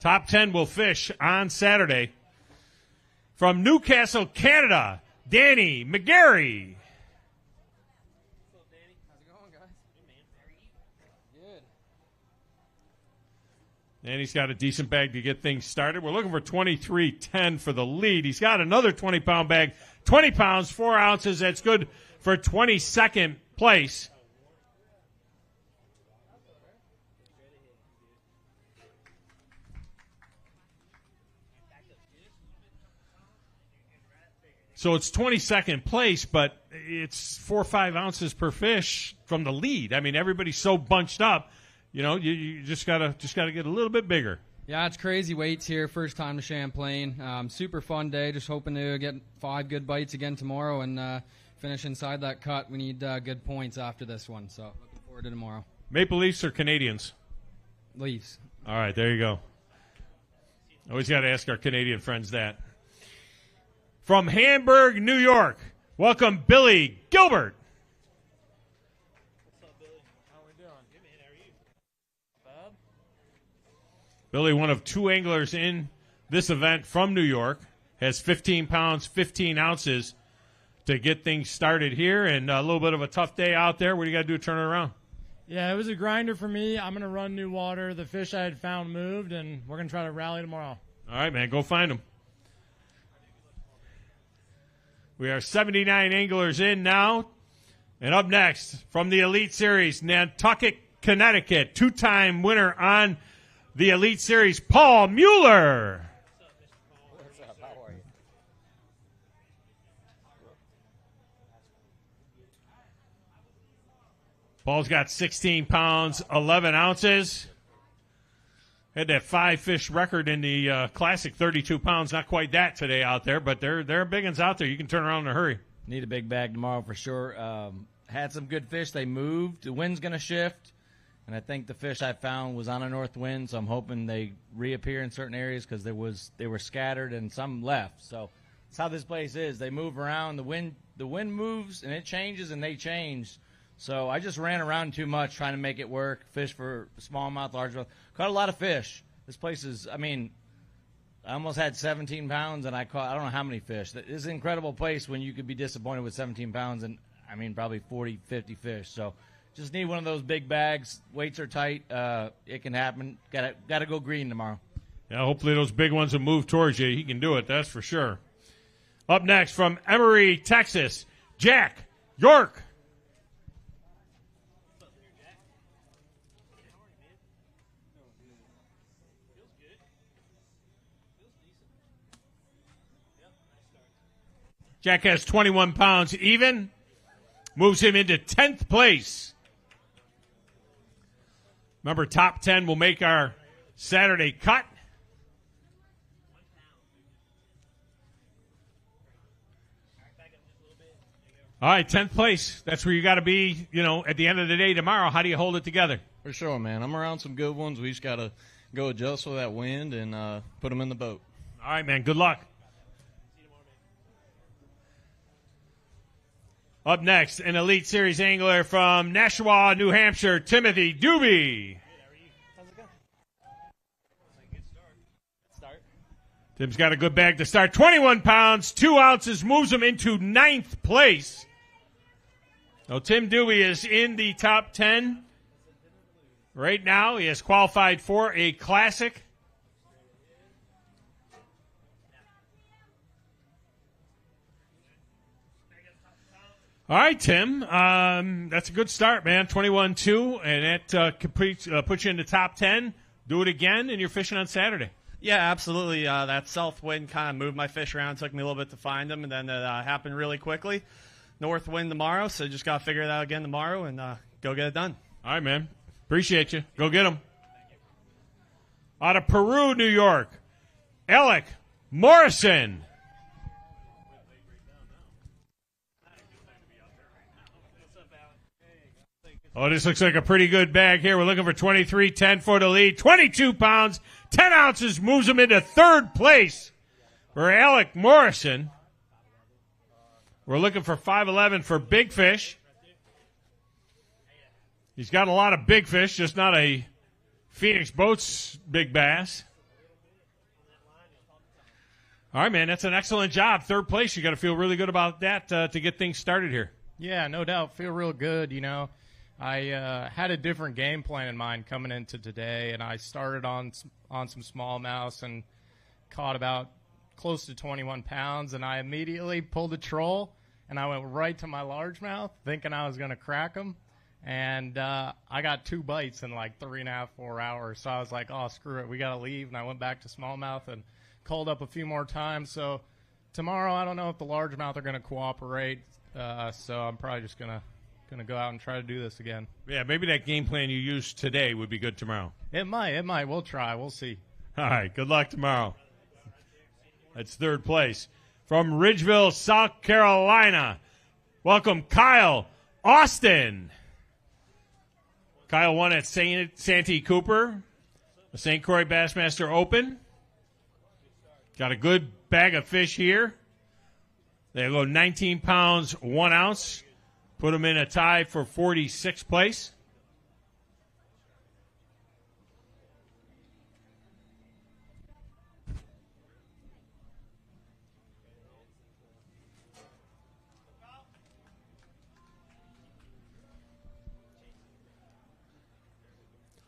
Top 10 will fish on Saturday. From Newcastle, Canada, Danny McGarry. And he's got a decent bag to get things started. We're looking for 23.10 for the lead. He's got another 20-pound bag, 20 pounds, 4 ounces. That's good for 22nd place. So it's 22nd place, but it's 4 or 5 ounces per fish from the lead. I mean, everybody's so bunched up. You know, you just gotta get a little bit bigger. Yeah, it's crazy weights here. First time to Champlain. Super fun day. Just hoping to get 5 good bites again tomorrow and finish inside that cut. We need good points after this one. So looking forward to tomorrow. Maple Leafs or Canadians? Leafs. All right, there you go. Always got to ask our Canadian friends that. From Hamburg, New York, welcome Billy Gilbert. Billy, one of 2 anglers in this event from New York, has 15 pounds, 15 ounces to get things started here, and a little bit of a tough day out there. What do you got to do to turn it around? Yeah, it was a grinder for me. I'm going to run new water. The fish I had found moved, and we're going to try to rally tomorrow. All right, man, go find them. We are 79 anglers in now. And up next, from the Elite Series, Nantucket, Connecticut, 2-time winner on the Elite Series, Paul Mueller. What's up? How are you? Paul's got 16 pounds, 11 ounces. Had that 5-fish record in the Classic, 32 pounds. Not quite that today out there, but there are big ones out there. You can turn around in a hurry. Need a big bag tomorrow for sure. Had some good fish. They moved. The wind's going to shift. And I think the fish I found was on a north wind, so I'm hoping they reappear in certain areas because they were scattered and some left. So that's how this place is. They move around. The wind moves, and it changes, and they change. So I just ran around too much trying to make it work. Fish for smallmouth, largemouth. Caught a lot of fish. This place is, I I almost had 17 pounds, and I caught I don't know how many fish. It's an incredible place when you could be disappointed with 17 pounds and, I mean, probably 40, 50 fish. So just need one of those big bags. Weights are tight. It can happen. Got to go green tomorrow. Yeah, hopefully those big ones will move towards you. He can do it, that's for sure. Up next from Emory, Texas, Jack York. Jack has 21 pounds even, moves him into 10th place. Remember, top 10 will make our Saturday cut. All right, 10th place. That's where you got to be, at the end of the day tomorrow. How do you hold it together? For sure, man. I'm around some good ones. We just got to go adjust with that wind and put them in the boat. All right, man. Good luck. Up next, an Elite Series angler from Nashua, New Hampshire, Timothy Doobie. Tim's got a good bag to start. 21 pounds, 2 ounces, moves him into 9th place. So Tim Dewey is in the top 10 right now. He has qualified for a classic. All right, Tim. That's a good start, man. 21-2, and that puts you in the top 10. Do it again, and you're fishing on Saturday. Yeah, absolutely. That south wind kind of moved my fish around. Took me a little bit to find them, and then it happened really quickly. North wind tomorrow, so just got to figure it out again tomorrow and go get it done. All right, man. Appreciate you. Go get them. Out of Peru, New York, Alec Morrison. Oh, this looks like a pretty good bag here. We're looking for 23-10 for the lead. 22 pounds, 10 ounces, moves him into 3rd place for Alec Morrison. We're looking for 5'11 for big fish. He's got a lot of big fish, just not a Phoenix Boats big bass. All right, man, that's an excellent job. 3rd place. You got to feel really good about that to get things started here. Yeah, no doubt. Feel real good, I had a different game plan in mind coming into today, and I started on some smallmouth and caught about close to 21 pounds, and I immediately pulled a troll, and I went right to my largemouth thinking I was going to crack them, and I got 2 bites in like 3.5, 4 hours, so I was like, oh, screw it, we got to leave, and I went back to smallmouth and called up a few more times, so tomorrow I don't know if the largemouth are going to cooperate, so I'm probably just going to go out and try to do this again. Yeah, maybe that game plan you used today would be good tomorrow. It might. We'll try. We'll see. All right, good luck tomorrow. That's 3rd place. From Ridgeville, South Carolina, welcome Kyle Austin. Kyle won at Santee Cooper, the St. Croix Bassmaster Open. Got a good bag of fish here. They go 19 pounds, 1 ounce. Put him in a tie for 46th place.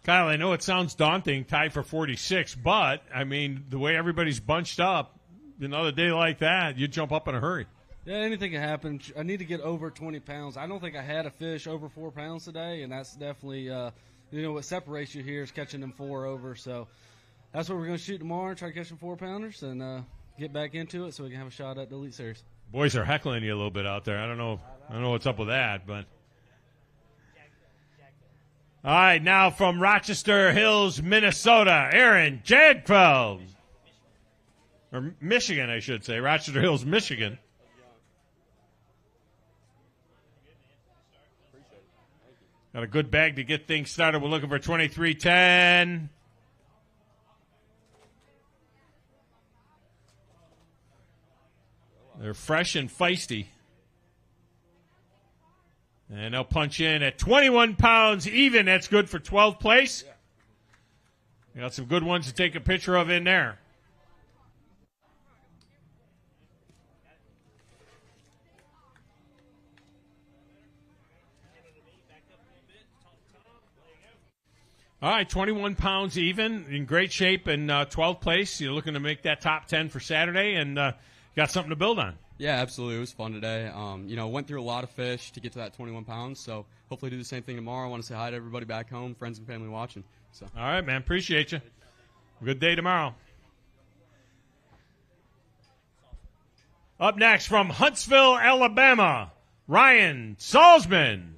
Kyle, I know it sounds daunting, tied for 46, but, I mean, the way everybody's bunched up, another day like that, you jump up in a hurry. Yeah, anything can happen. I need to get over 20 pounds. I don't think I had a fish over 4 pounds today, and that's definitely, what separates you here is catching them 4 over. So that's what we're going to shoot tomorrow, try to catch some 4-pounders, and get back into it so we can have a shot at the Elite Series. Boys are heckling you a little bit out there. I don't know what's up with that, but. All right, now from Rochester Hills, Minnesota, Aaron Jadfeld. Or Michigan, I should say. Rochester Hills, Michigan. Got a good bag to get things started. We're looking for 23-10. They're fresh and feisty. And they'll punch in at 21 pounds even. That's good for 12th place. Got some good ones to take a picture of in there. All right, 21 pounds even, in great shape, in 12th place. You're looking to make that top 10 for Saturday, and got something to build on. Yeah, absolutely. It was fun today. Went through a lot of fish to get to that 21 pounds, so hopefully do the same thing tomorrow. I want to say hi to everybody back home, friends and family watching. So. All right, man. Appreciate you. Good day tomorrow. Up next from Huntsville, Alabama, Ryan Salzman.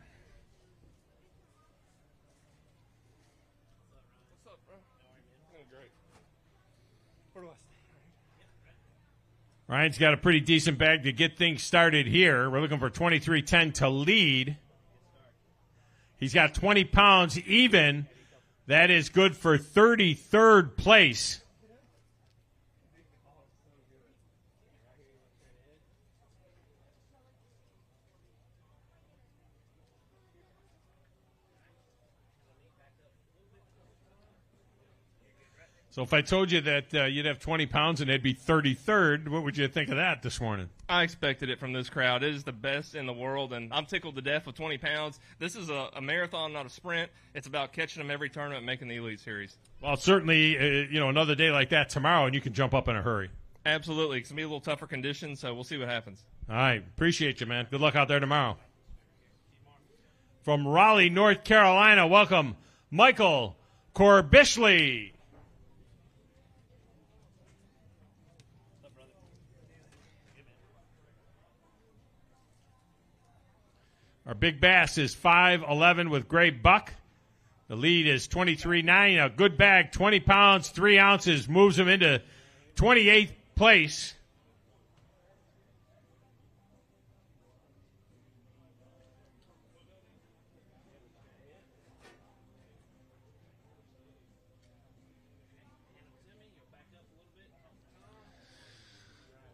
Ryan's got a pretty decent bag to get things started here. We're looking for 23.10 to lead. He's got 20 pounds even. That is good for 33rd place. So if I told you that you'd have 20 pounds and it'd be 33rd, what would you think of that this morning? I expected it from this crowd. It is the best in the world, and I'm tickled to death with 20 pounds. This is a marathon, not a sprint. It's about catching them every tournament, making the Elite Series. Well, certainly, another day like that tomorrow, and you can jump up in a hurry. Absolutely. It's going to be a little tougher conditions, so we'll see what happens. All right. Appreciate you, man. Good luck out there tomorrow. From Raleigh, North Carolina, welcome Michael Corbishley. Our big bass is 5'11" with gray buck. The lead is 23.9. A good bag, 20 pounds, 3 ounces, moves him into 28th place.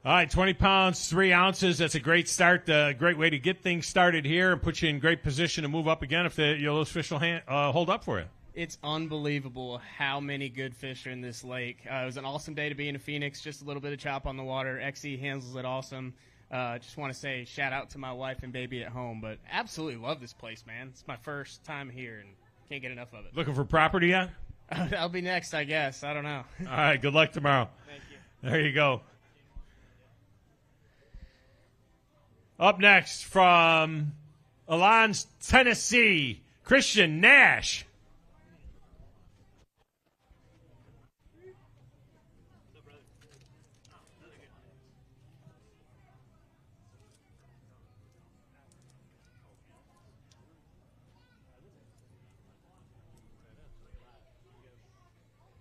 All right, 20 pounds, 3 ounces. That's a great start. Great way to get things started here and put you in great position to move up again if those fish will hold up for you. It's unbelievable how many good fish are in this lake. It was an awesome day to be in Phoenix. Just a little bit of chop on the water. XE handles it awesome. Just want to say shout out to my wife and baby at home. But absolutely love this place, man. It's my first time here and can't get enough of it. Looking for property yet? That'll be next, I guess. I don't know. All right, good luck tomorrow. Thank you. There you go. Up next from Alon's, Tennessee, Christian Nash.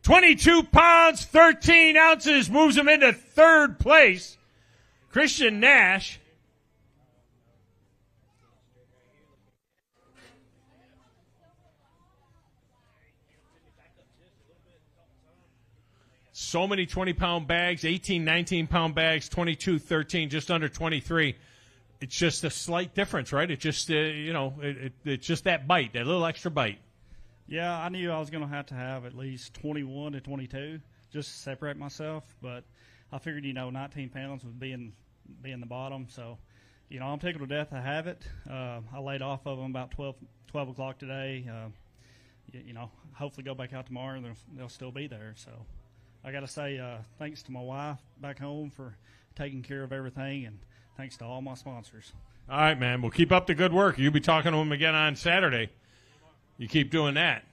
£22, 13 ounces, moves him into 3rd place. Christian Nash. So many 20-pound bags, 18, 19-pound bags, 22, 13, just under 23. It's just a slight difference, right? It just, it's just that bite, that little extra bite. Yeah, I knew I was going to have at least 21 to 22 just to separate myself, but I figured, 19 pounds would be in the bottom. So, I'm tickled to death to have it. I laid off of them about 12 o'clock today. Hopefully go back out tomorrow and they'll still be there. So I got to say thanks to my wife back home for taking care of everything, and thanks to all my sponsors. All right, man. Well, keep up the good work. You'll be talking to them again on Saturday. You keep doing that.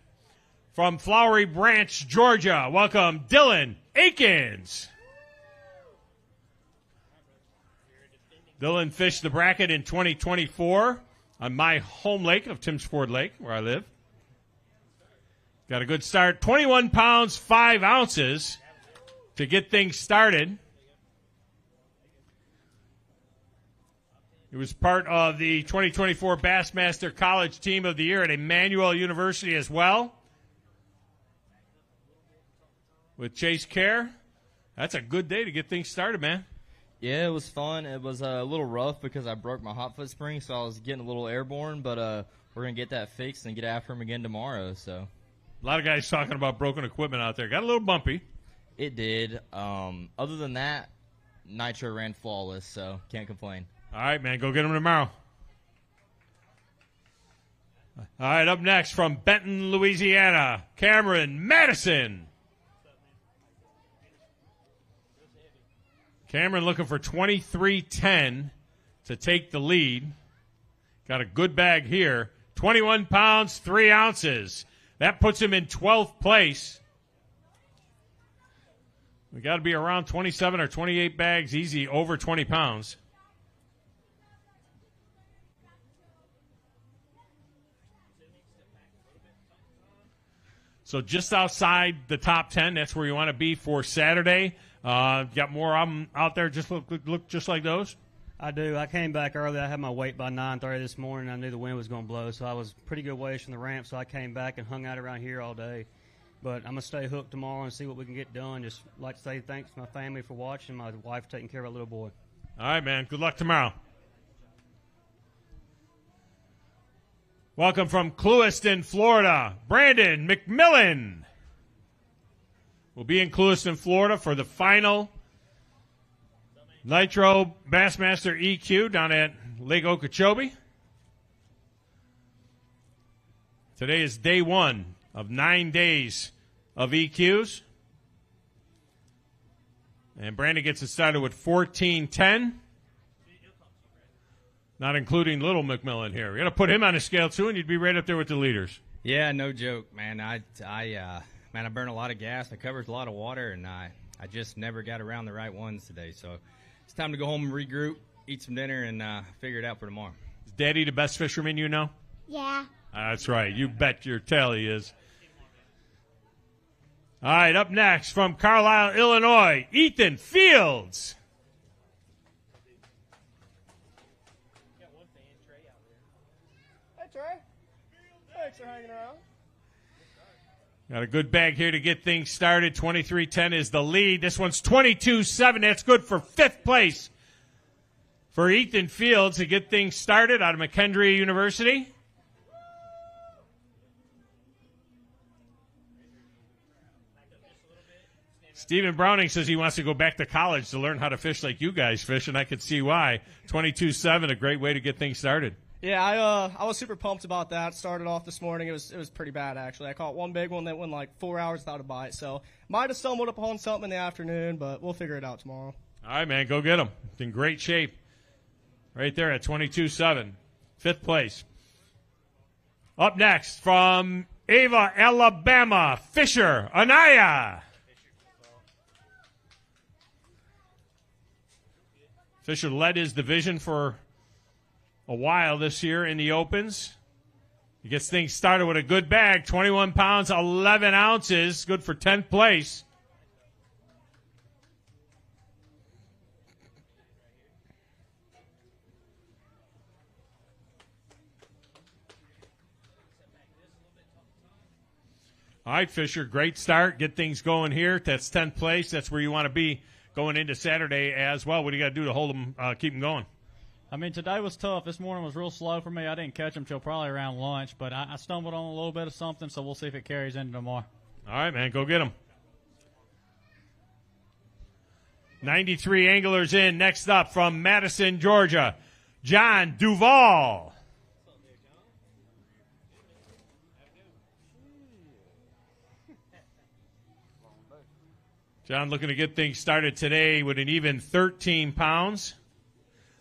From Flowery Branch, Georgia, welcome Dylan Akins. Dylan fished the bracket in 2024 on my home lake of Timms Ford Lake, where I live. Got a good start. 21 pounds, 5 ounces to get things started. It was part of the 2024 Bassmaster College Team of the Year at Emmanuel University as well. With Chase Kerr. That's a good day to get things started, man. Yeah, it was fun. It was a little rough because I broke my hot foot spring, so I was getting a little airborne, but we're going to get that fixed and get after him again tomorrow. So, a lot of guys talking about broken equipment out there. Got a little bumpy. It did. Other than that, Nitro ran flawless, so can't complain. All right, man. Go get him tomorrow. All right, up next from Benton, Louisiana, Cameron Madison. Cameron looking for 23.10 to take the lead. Got a good bag here. 21 pounds, 3 ounces. That puts him in 12th place. We got to be around 27 or 28 bags easy over 20 pounds. So just outside the top 10, that's where you want to be for Saturday. Got more of them out there just look just like those? I do. I came back early. I had my weight by 9:30 this morning. I knew the wind was going to blow, so I was pretty good ways from the ramp, so I came back and hung out around here all day. But I'm going to stay hooked tomorrow and see what we can get done. Just like to say thanks to my family for watching, my wife taking care of our little boy. All right, man. Good luck tomorrow. Welcome from Clewiston, Florida, Brandon McMillan. We'll be in Clewiston, Florida for the final Nitro Bassmaster EQ down at Lake Okeechobee. Today is day 1 of 9 days of EQs. And Brandon gets it started with 14.10. Not including little McMillan here. We're going to put him on a scale, too, and you'd be right up there with the leaders. Yeah, no joke, man. I burn a lot of gas. I covered a lot of water, and I just never got around the right ones today. So it's time to go home and regroup, eat some dinner, and figure it out for tomorrow. Is Daddy the best fisherman you know? Yeah. That's right. You bet your tail he is. All right, up next from Carlisle, Illinois, Ethan Fields. Hey, Trey. Thanks for hanging around. Got a good bag here to get things started. 23.10 is the lead. This one's 22.7. That's good for 5th place for Ethan Fields to get things started out of McKendree University. Stephen Browning says he wants to go back to college to learn how to fish like you guys fish, and I could see why. 22.7, a great way to get things started. Yeah, I was super pumped about that. Started off this morning. It was pretty bad, actually. I caught one big one that went like 4 hours without a bite. So might have stumbled upon something in the afternoon, but we'll figure it out tomorrow. All right, man, go get him. It's in great shape. Right there at 22.7, 5th place. Up next from Ava, Alabama, Fisher Anaya. Fisher led his division for a while this year in the Opens. He gets things started with a good bag, 21 pounds, 11 ounces, good for 10th place. All right, Fisher, great start. Get things going here. That's 10th place. That's where you want to be going into Saturday as well. What do you got to do to hold them, keep them going? I mean, today was tough. This morning was real slow for me. I didn't catch them till probably around lunch, but I stumbled on a little bit of something, so we'll see if it carries into tomorrow. All right, man, go get them. 93 anglers in. Next up from Madison, Georgia, John Duvall. John looking to get things started today with an even 13 pounds.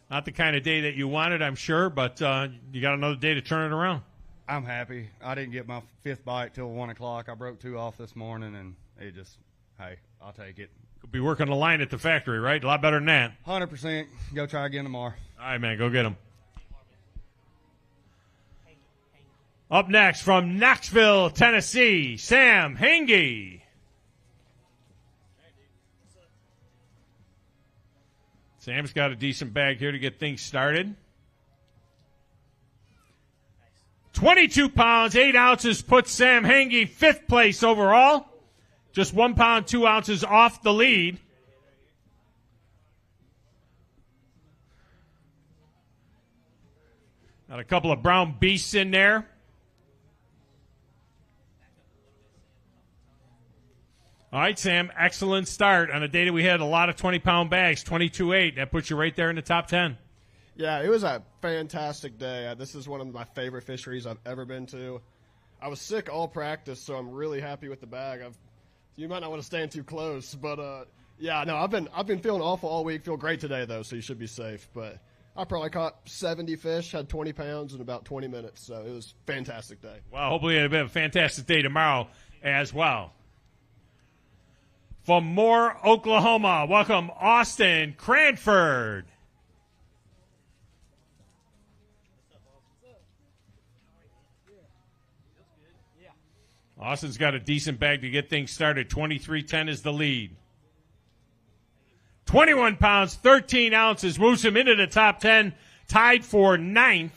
Not the kind of day that you wanted, I'm sure, but you got another day to turn it around. I'm happy. I didn't get my 5th bite till 1 o'clock. I broke 2 off this morning, and it just, hey, I'll take it. Could be working the line at the factory, right? A lot better than that. 100%. Go try again tomorrow. All right, man, go get them. Up next from Knoxville, Tennessee, Sam Henge. Sam's got a decent bag here to get things started. 22 pounds, 8 ounces puts Sam Henge 5th place overall. Just 1 pound, 2 ounces off the lead. Got a couple of brown beasts in there. All right, Sam, excellent start on a day that we had a lot of 20-pound bags, 22.8. That puts you right there in the top 10. Yeah, it was a fantastic day. This is one of my favorite fisheries I've ever been to. I was sick all practice, so I'm really happy with the bag. You might not want to stand too close, but yeah, no, I've been feeling awful all week. Feel great today though, so you should be safe. But I probably caught 70 fish, had 20 pounds in about 20 minutes, so it was a fantastic day. Well, hopefully it'll be a fantastic day tomorrow as well. From Moore, Oklahoma, welcome Austin Cranford. Austin's got a decent bag to get things started. 23.10 is the lead. 21 pounds, 13 ounces, moves him into the top 10, tied for 9th.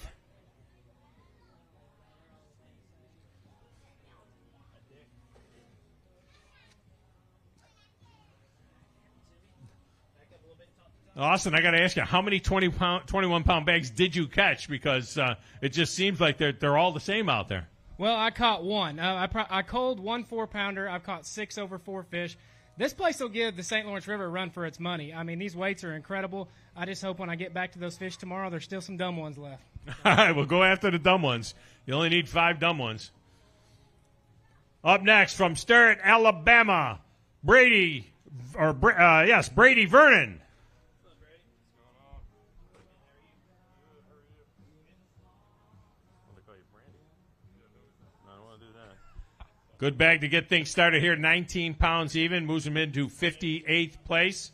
Austin, I got to ask you, how many 21-pound bags did you catch? Because it just seems like they're all the same out there. Well, I caught one. I culled 1 4-pounder. I've caught 6 over 4 fish. This place will give the St. Lawrence River a run for its money. I mean, these weights are incredible. I just hope when I get back to those fish tomorrow, there's still some dumb ones left. All right, we'll go after the dumb ones. You only need 5 dumb ones. Up next from Sterrett, Alabama, Brady Vernon. Good bag to get things started here. 19 pounds even. Moves him into 58th place.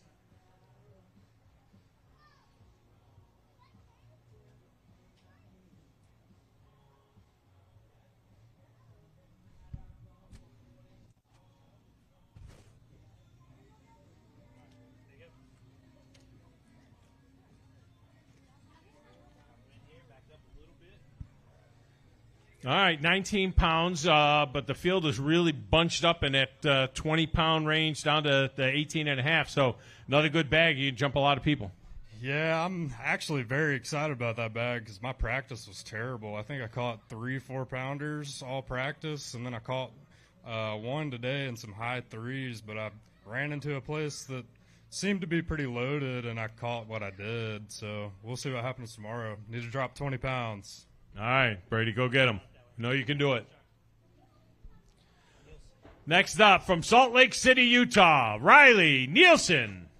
All right, 19 pounds, but the field is really bunched up in that 20-pound range down to the 18.5. So another good bag. You can jump a lot of people. Yeah, I'm actually very excited about that bag because my practice was terrible. I think I caught 3 4-pounders all practice, and then I caught one today and some high 3s, but I ran into a place that seemed to be pretty loaded, and I caught what I did. So we'll see what happens tomorrow. Need to drop 20 pounds. All right, Brady, go get him. You know you can do it. Next up, from Salt Lake City, Utah, Riley Nielsen.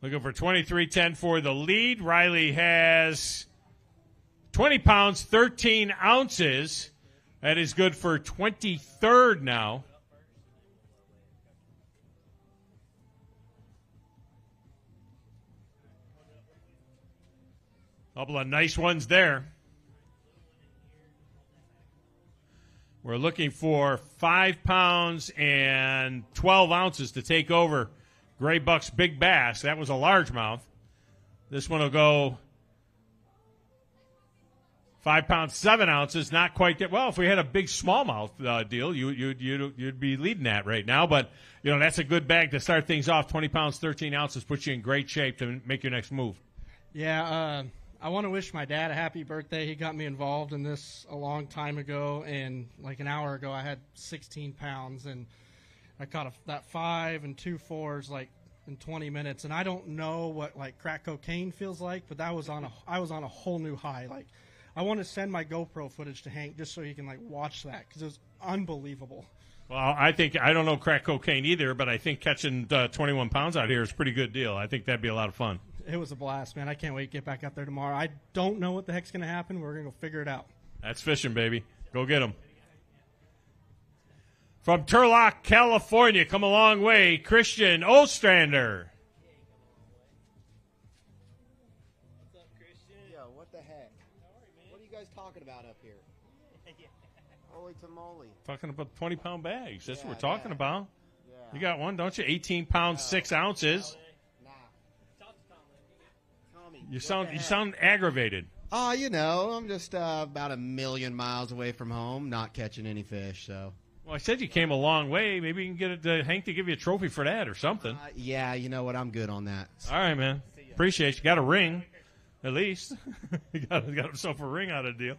Looking for 23.10 for the lead. Riley has 20 pounds, 13 ounces. That is good for 23rd now. Couple of nice ones there. We're looking for 5 pounds and 12 ounces to take over Gray Buck's Big Bass. That was a largemouth. This one will go 5 pounds, 7 ounces. Not quite that. Well, if we had a big smallmouth deal, you'd be leading that right now. But, you know, that's a good bag to start things off. 20 pounds, 13 ounces puts you in great shape to make your next move. Yeah, I want to wish my dad a happy birthday. He got me involved in this a long time ago, and like an hour ago I had 16 pounds, and I caught that 5 and 2 4s like in 20 minutes, and I don't know what like crack cocaine feels like, but I was on a whole new high. Like, I want to send my GoPro footage to Hank just so he can like watch that because it was unbelievable. Well, I don't know crack cocaine either, but I think catching 21 pounds out here is a pretty good deal. I think that'd be a lot of fun. It was a blast, man. I can't wait to get back out there tomorrow. I don't know what the heck's going to happen. We're going to go figure it out. That's fishing, baby. Go get them. From Turlock, California, come a long way, Christian Ostrander. What's up, Christian? Yo, what the heck? What are you guys talking about up here? Holy tamale. Talking about 20-pound bags. That's what we're talking yeah. about. Yeah. You got one, don't you? 18 pounds, 6 ounces. You sound aggravated. Oh, you know, I'm just about a million miles away from home, not catching any fish, so. Well, I said you came a long way. Maybe you can get Hank to give you a trophy for that or something. Yeah, you know what? I'm good on that. All right, man. Appreciate you. Got a ring, at least. He got himself a ring out of the deal.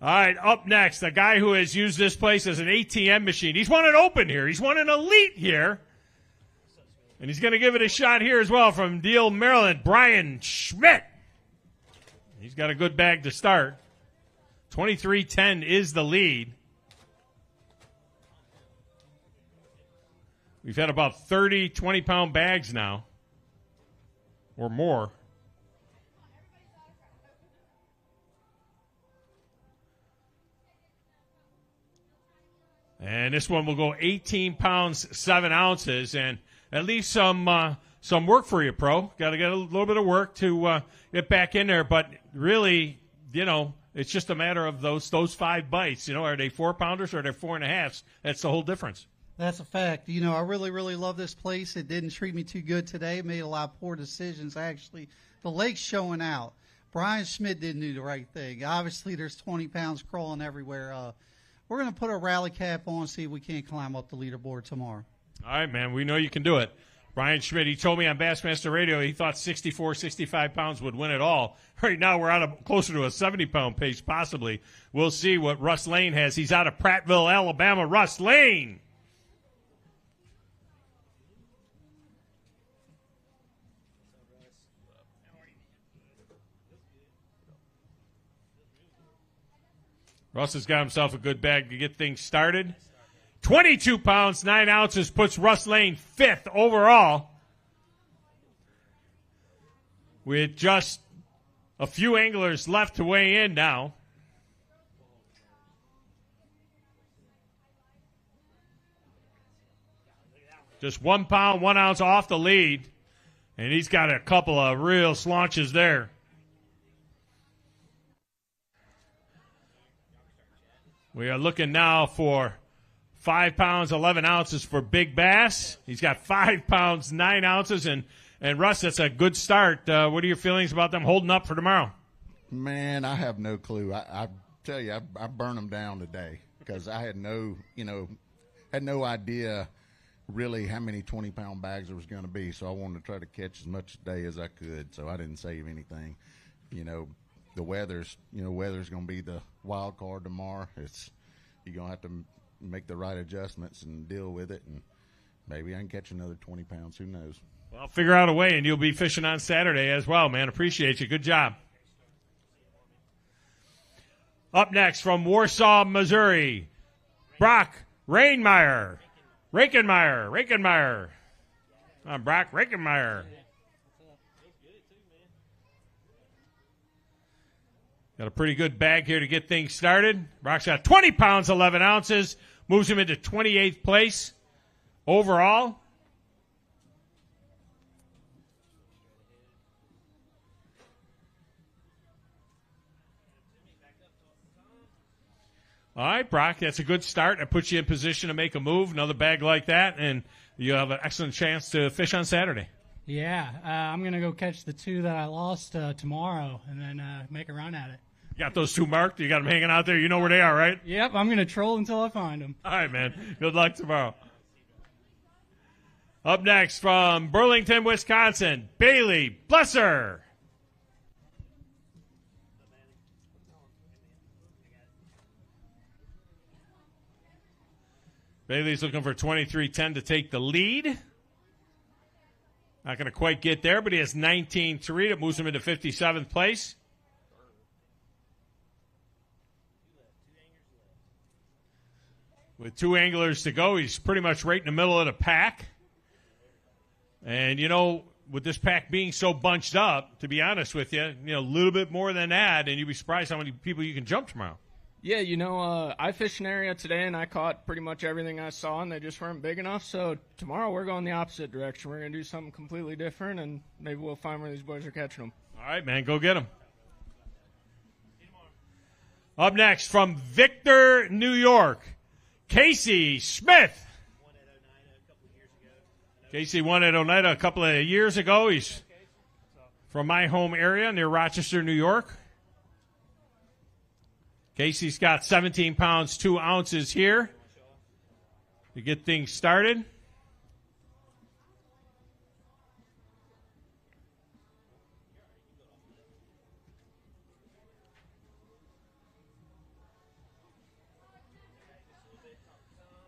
All right, up next, a guy who has used this place as an ATM machine. He's won an Open here. He's won an Elite here. And he's going to give it a shot here as well from Deal, Maryland, Brian Schmidt. He's got a good bag to start. 23-10 is the lead. We've had about 30 20-pound bags now, or more. And this one will go 18 pounds, 7 ounces, and at least some work for you, pro. Got to get a little bit of work to get back in there, but really, it's just a matter of those 5 bites. Are they 4-pounders or are they 4.5s? That's the whole difference. That's a fact. I really, really love this place. It didn't treat me too good today. It made a lot of poor decisions, actually. The lake's showing out. Brian Schmidt didn't do the right thing. Obviously, there's 20 pounds crawling everywhere. We're going to put a rally cap on, see if we can't climb up the leaderboard tomorrow. All right, man. We know you can do it. Brian Schmidt, he told me on Bassmaster Radio he thought 64, 65 pounds would win it all. Right now we're closer to a 70-pound pace, possibly. We'll see what Russ Lane has. He's out of Prattville, Alabama. Russ Lane. Russ has got himself a good bag to get things started. 22 pounds, 9 ounces puts Russ Lane 5th overall. With just a few anglers left to weigh in now. Just 1 pound, 1 ounce off the lead. And he's got a couple of real slaunches there. We are looking now for 5 pounds, 11 ounces for Big Bass. He's got 5 pounds, 9 ounces. And Russ, that's a good start. What are your feelings about them holding up for tomorrow? Man, I have no clue. I tell you, I burned them down today because I had no idea really how many 20-pound bags there was going to be. So I wanted to try to catch as much today as I could. So I didn't save anything. The weather's going to be the wild card tomorrow. You're going to have to make the right adjustments and deal with it, and maybe I can catch another 20 pounds. Who knows? Well, figure out a way, and you'll be fishing on Saturday as well, man. Appreciate you. Good job. Up next from Warsaw, Missouri, Brock Rakenmeyer. I'm Brock Rakenmeyer. Got a pretty good bag here to get things started. Brock's got 20 pounds, 11 ounces. Moves him into 28th place overall. All right, Brock, that's a good start. That puts you in position to make a move, another bag like that, and you have an excellent chance to fish on Saturday. Yeah, I'm going to go catch the 2 that I lost tomorrow and then make a run at it. You got those 2 marked? You got them hanging out there? You know where they are, right? Yep, I'm going to troll until I find them. All right, man. Good luck tomorrow. Up next from Burlington, Wisconsin, Bailey Blesser. Bailey's looking for 23-10 to take the lead. Not going to quite get there, but he has 19 to read. It moves him into 57th place. With 2 anglers to go, he's pretty much right in the middle of the pack. And, with this pack being so bunched up, to be honest with you, a little bit more than that, and you'd be surprised how many people you can jump tomorrow. Yeah, I fished an area today, and I caught pretty much everything I saw, and they just weren't big enough. So tomorrow we're going the opposite direction. We're going to do something completely different, and maybe we'll find where these boys are catching them. All right, man, go get them. Up next from Victor, New York, Casey Smith. Casey won at Oneida a couple of years ago. He's from my home area near Rochester, New York. Casey's got 17 pounds, 2 ounces here to get things started.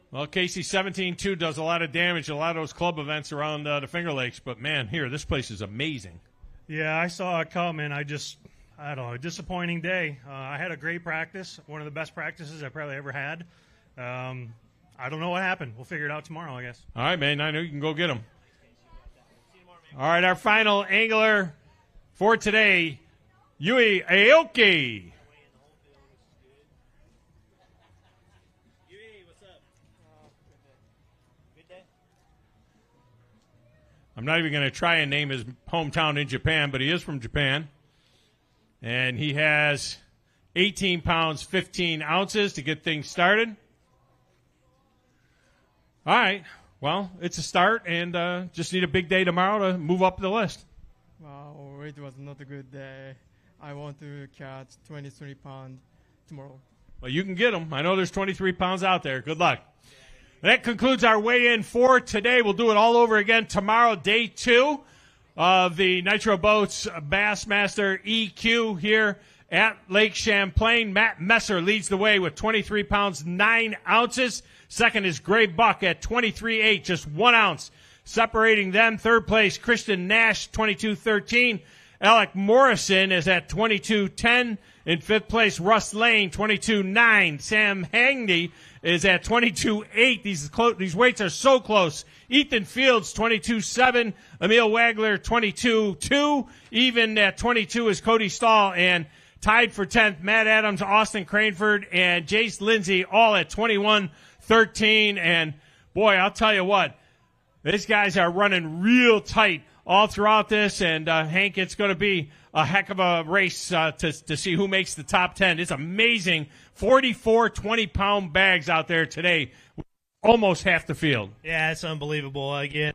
Well, Casey, 17-2 does a lot of damage, a lot of those club events around the Finger Lakes. But, man, here, this place is amazing. Yeah, I saw it coming. I don't know, disappointing day. I had a great practice, one of the best practices I probably ever had. I don't know what happened. We'll figure it out tomorrow, I guess. All right, man. I know you can go get them. All right, our final angler for today, Yui Aoki. I'm not even going to try and name his hometown in Japan, but he is from Japan. And he has 18 pounds, 15 ounces to get things started. All right. Well, it's a start, and just need a big day tomorrow to move up the list. Wow, it was not a good day. I want to catch 23 pounds tomorrow. Well, you can get them. I know there's 23 pounds out there. Good luck. That concludes our weigh-in for today. We'll do it all over again tomorrow, day 2 of the Nitro Bassmaster EQ here at Lake Champlain. Matt Messer leads the way with 23 pounds, 9 ounces. Second is Gray Buck at 23.8, just 1 ounce. Separating them, third place, Christian Nash, 22.13. Alec Morrison is at 22.10. In fifth place, Russ Lane, 22.9. Sam Hangney is at 22.8. These weights are so close. Ethan Fields, 22.7. Emil Wagler, 22.2. Even at 22 is Cody Stahl. And tied for 10th, Matt Adams, Austin Cranford, and Jace Lindsay, all at 21.13. And, boy, I'll tell you what, these guys are running real tight all throughout this. And, Hank, it's going to be a heck of a race to see who makes the top 10. It's amazing. 44 20-pound bags out there today, almost half the field. Yeah, it's unbelievable. Again,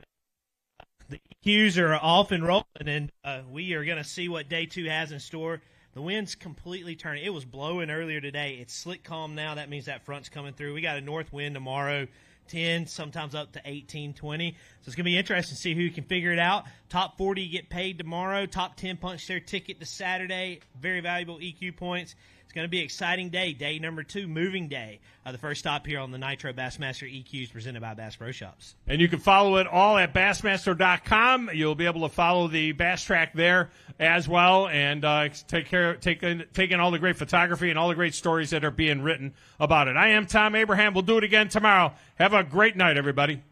the EQs are off and rolling, and we are going to see what day 2 has in store. The wind's completely turning. It was blowing earlier today. It's slick calm now. That means that front's coming through. We got a north wind tomorrow, 10, sometimes up to 18, 20. So it's going to be interesting to see who can figure it out. Top 40 get paid tomorrow. Top 10 punch their ticket to Saturday. Very valuable EQ points. It's going to be an exciting day. Day number 2, moving day. The first stop here on the Nitro Bassmaster EQs presented by Bass Pro Shops. And you can follow it all at Bassmaster.com. You'll be able to follow the Bass Track there as well, and taking all the great photography and all the great stories that are being written about it. I am Tom Abraham. We'll do it again tomorrow. Have a great night, everybody.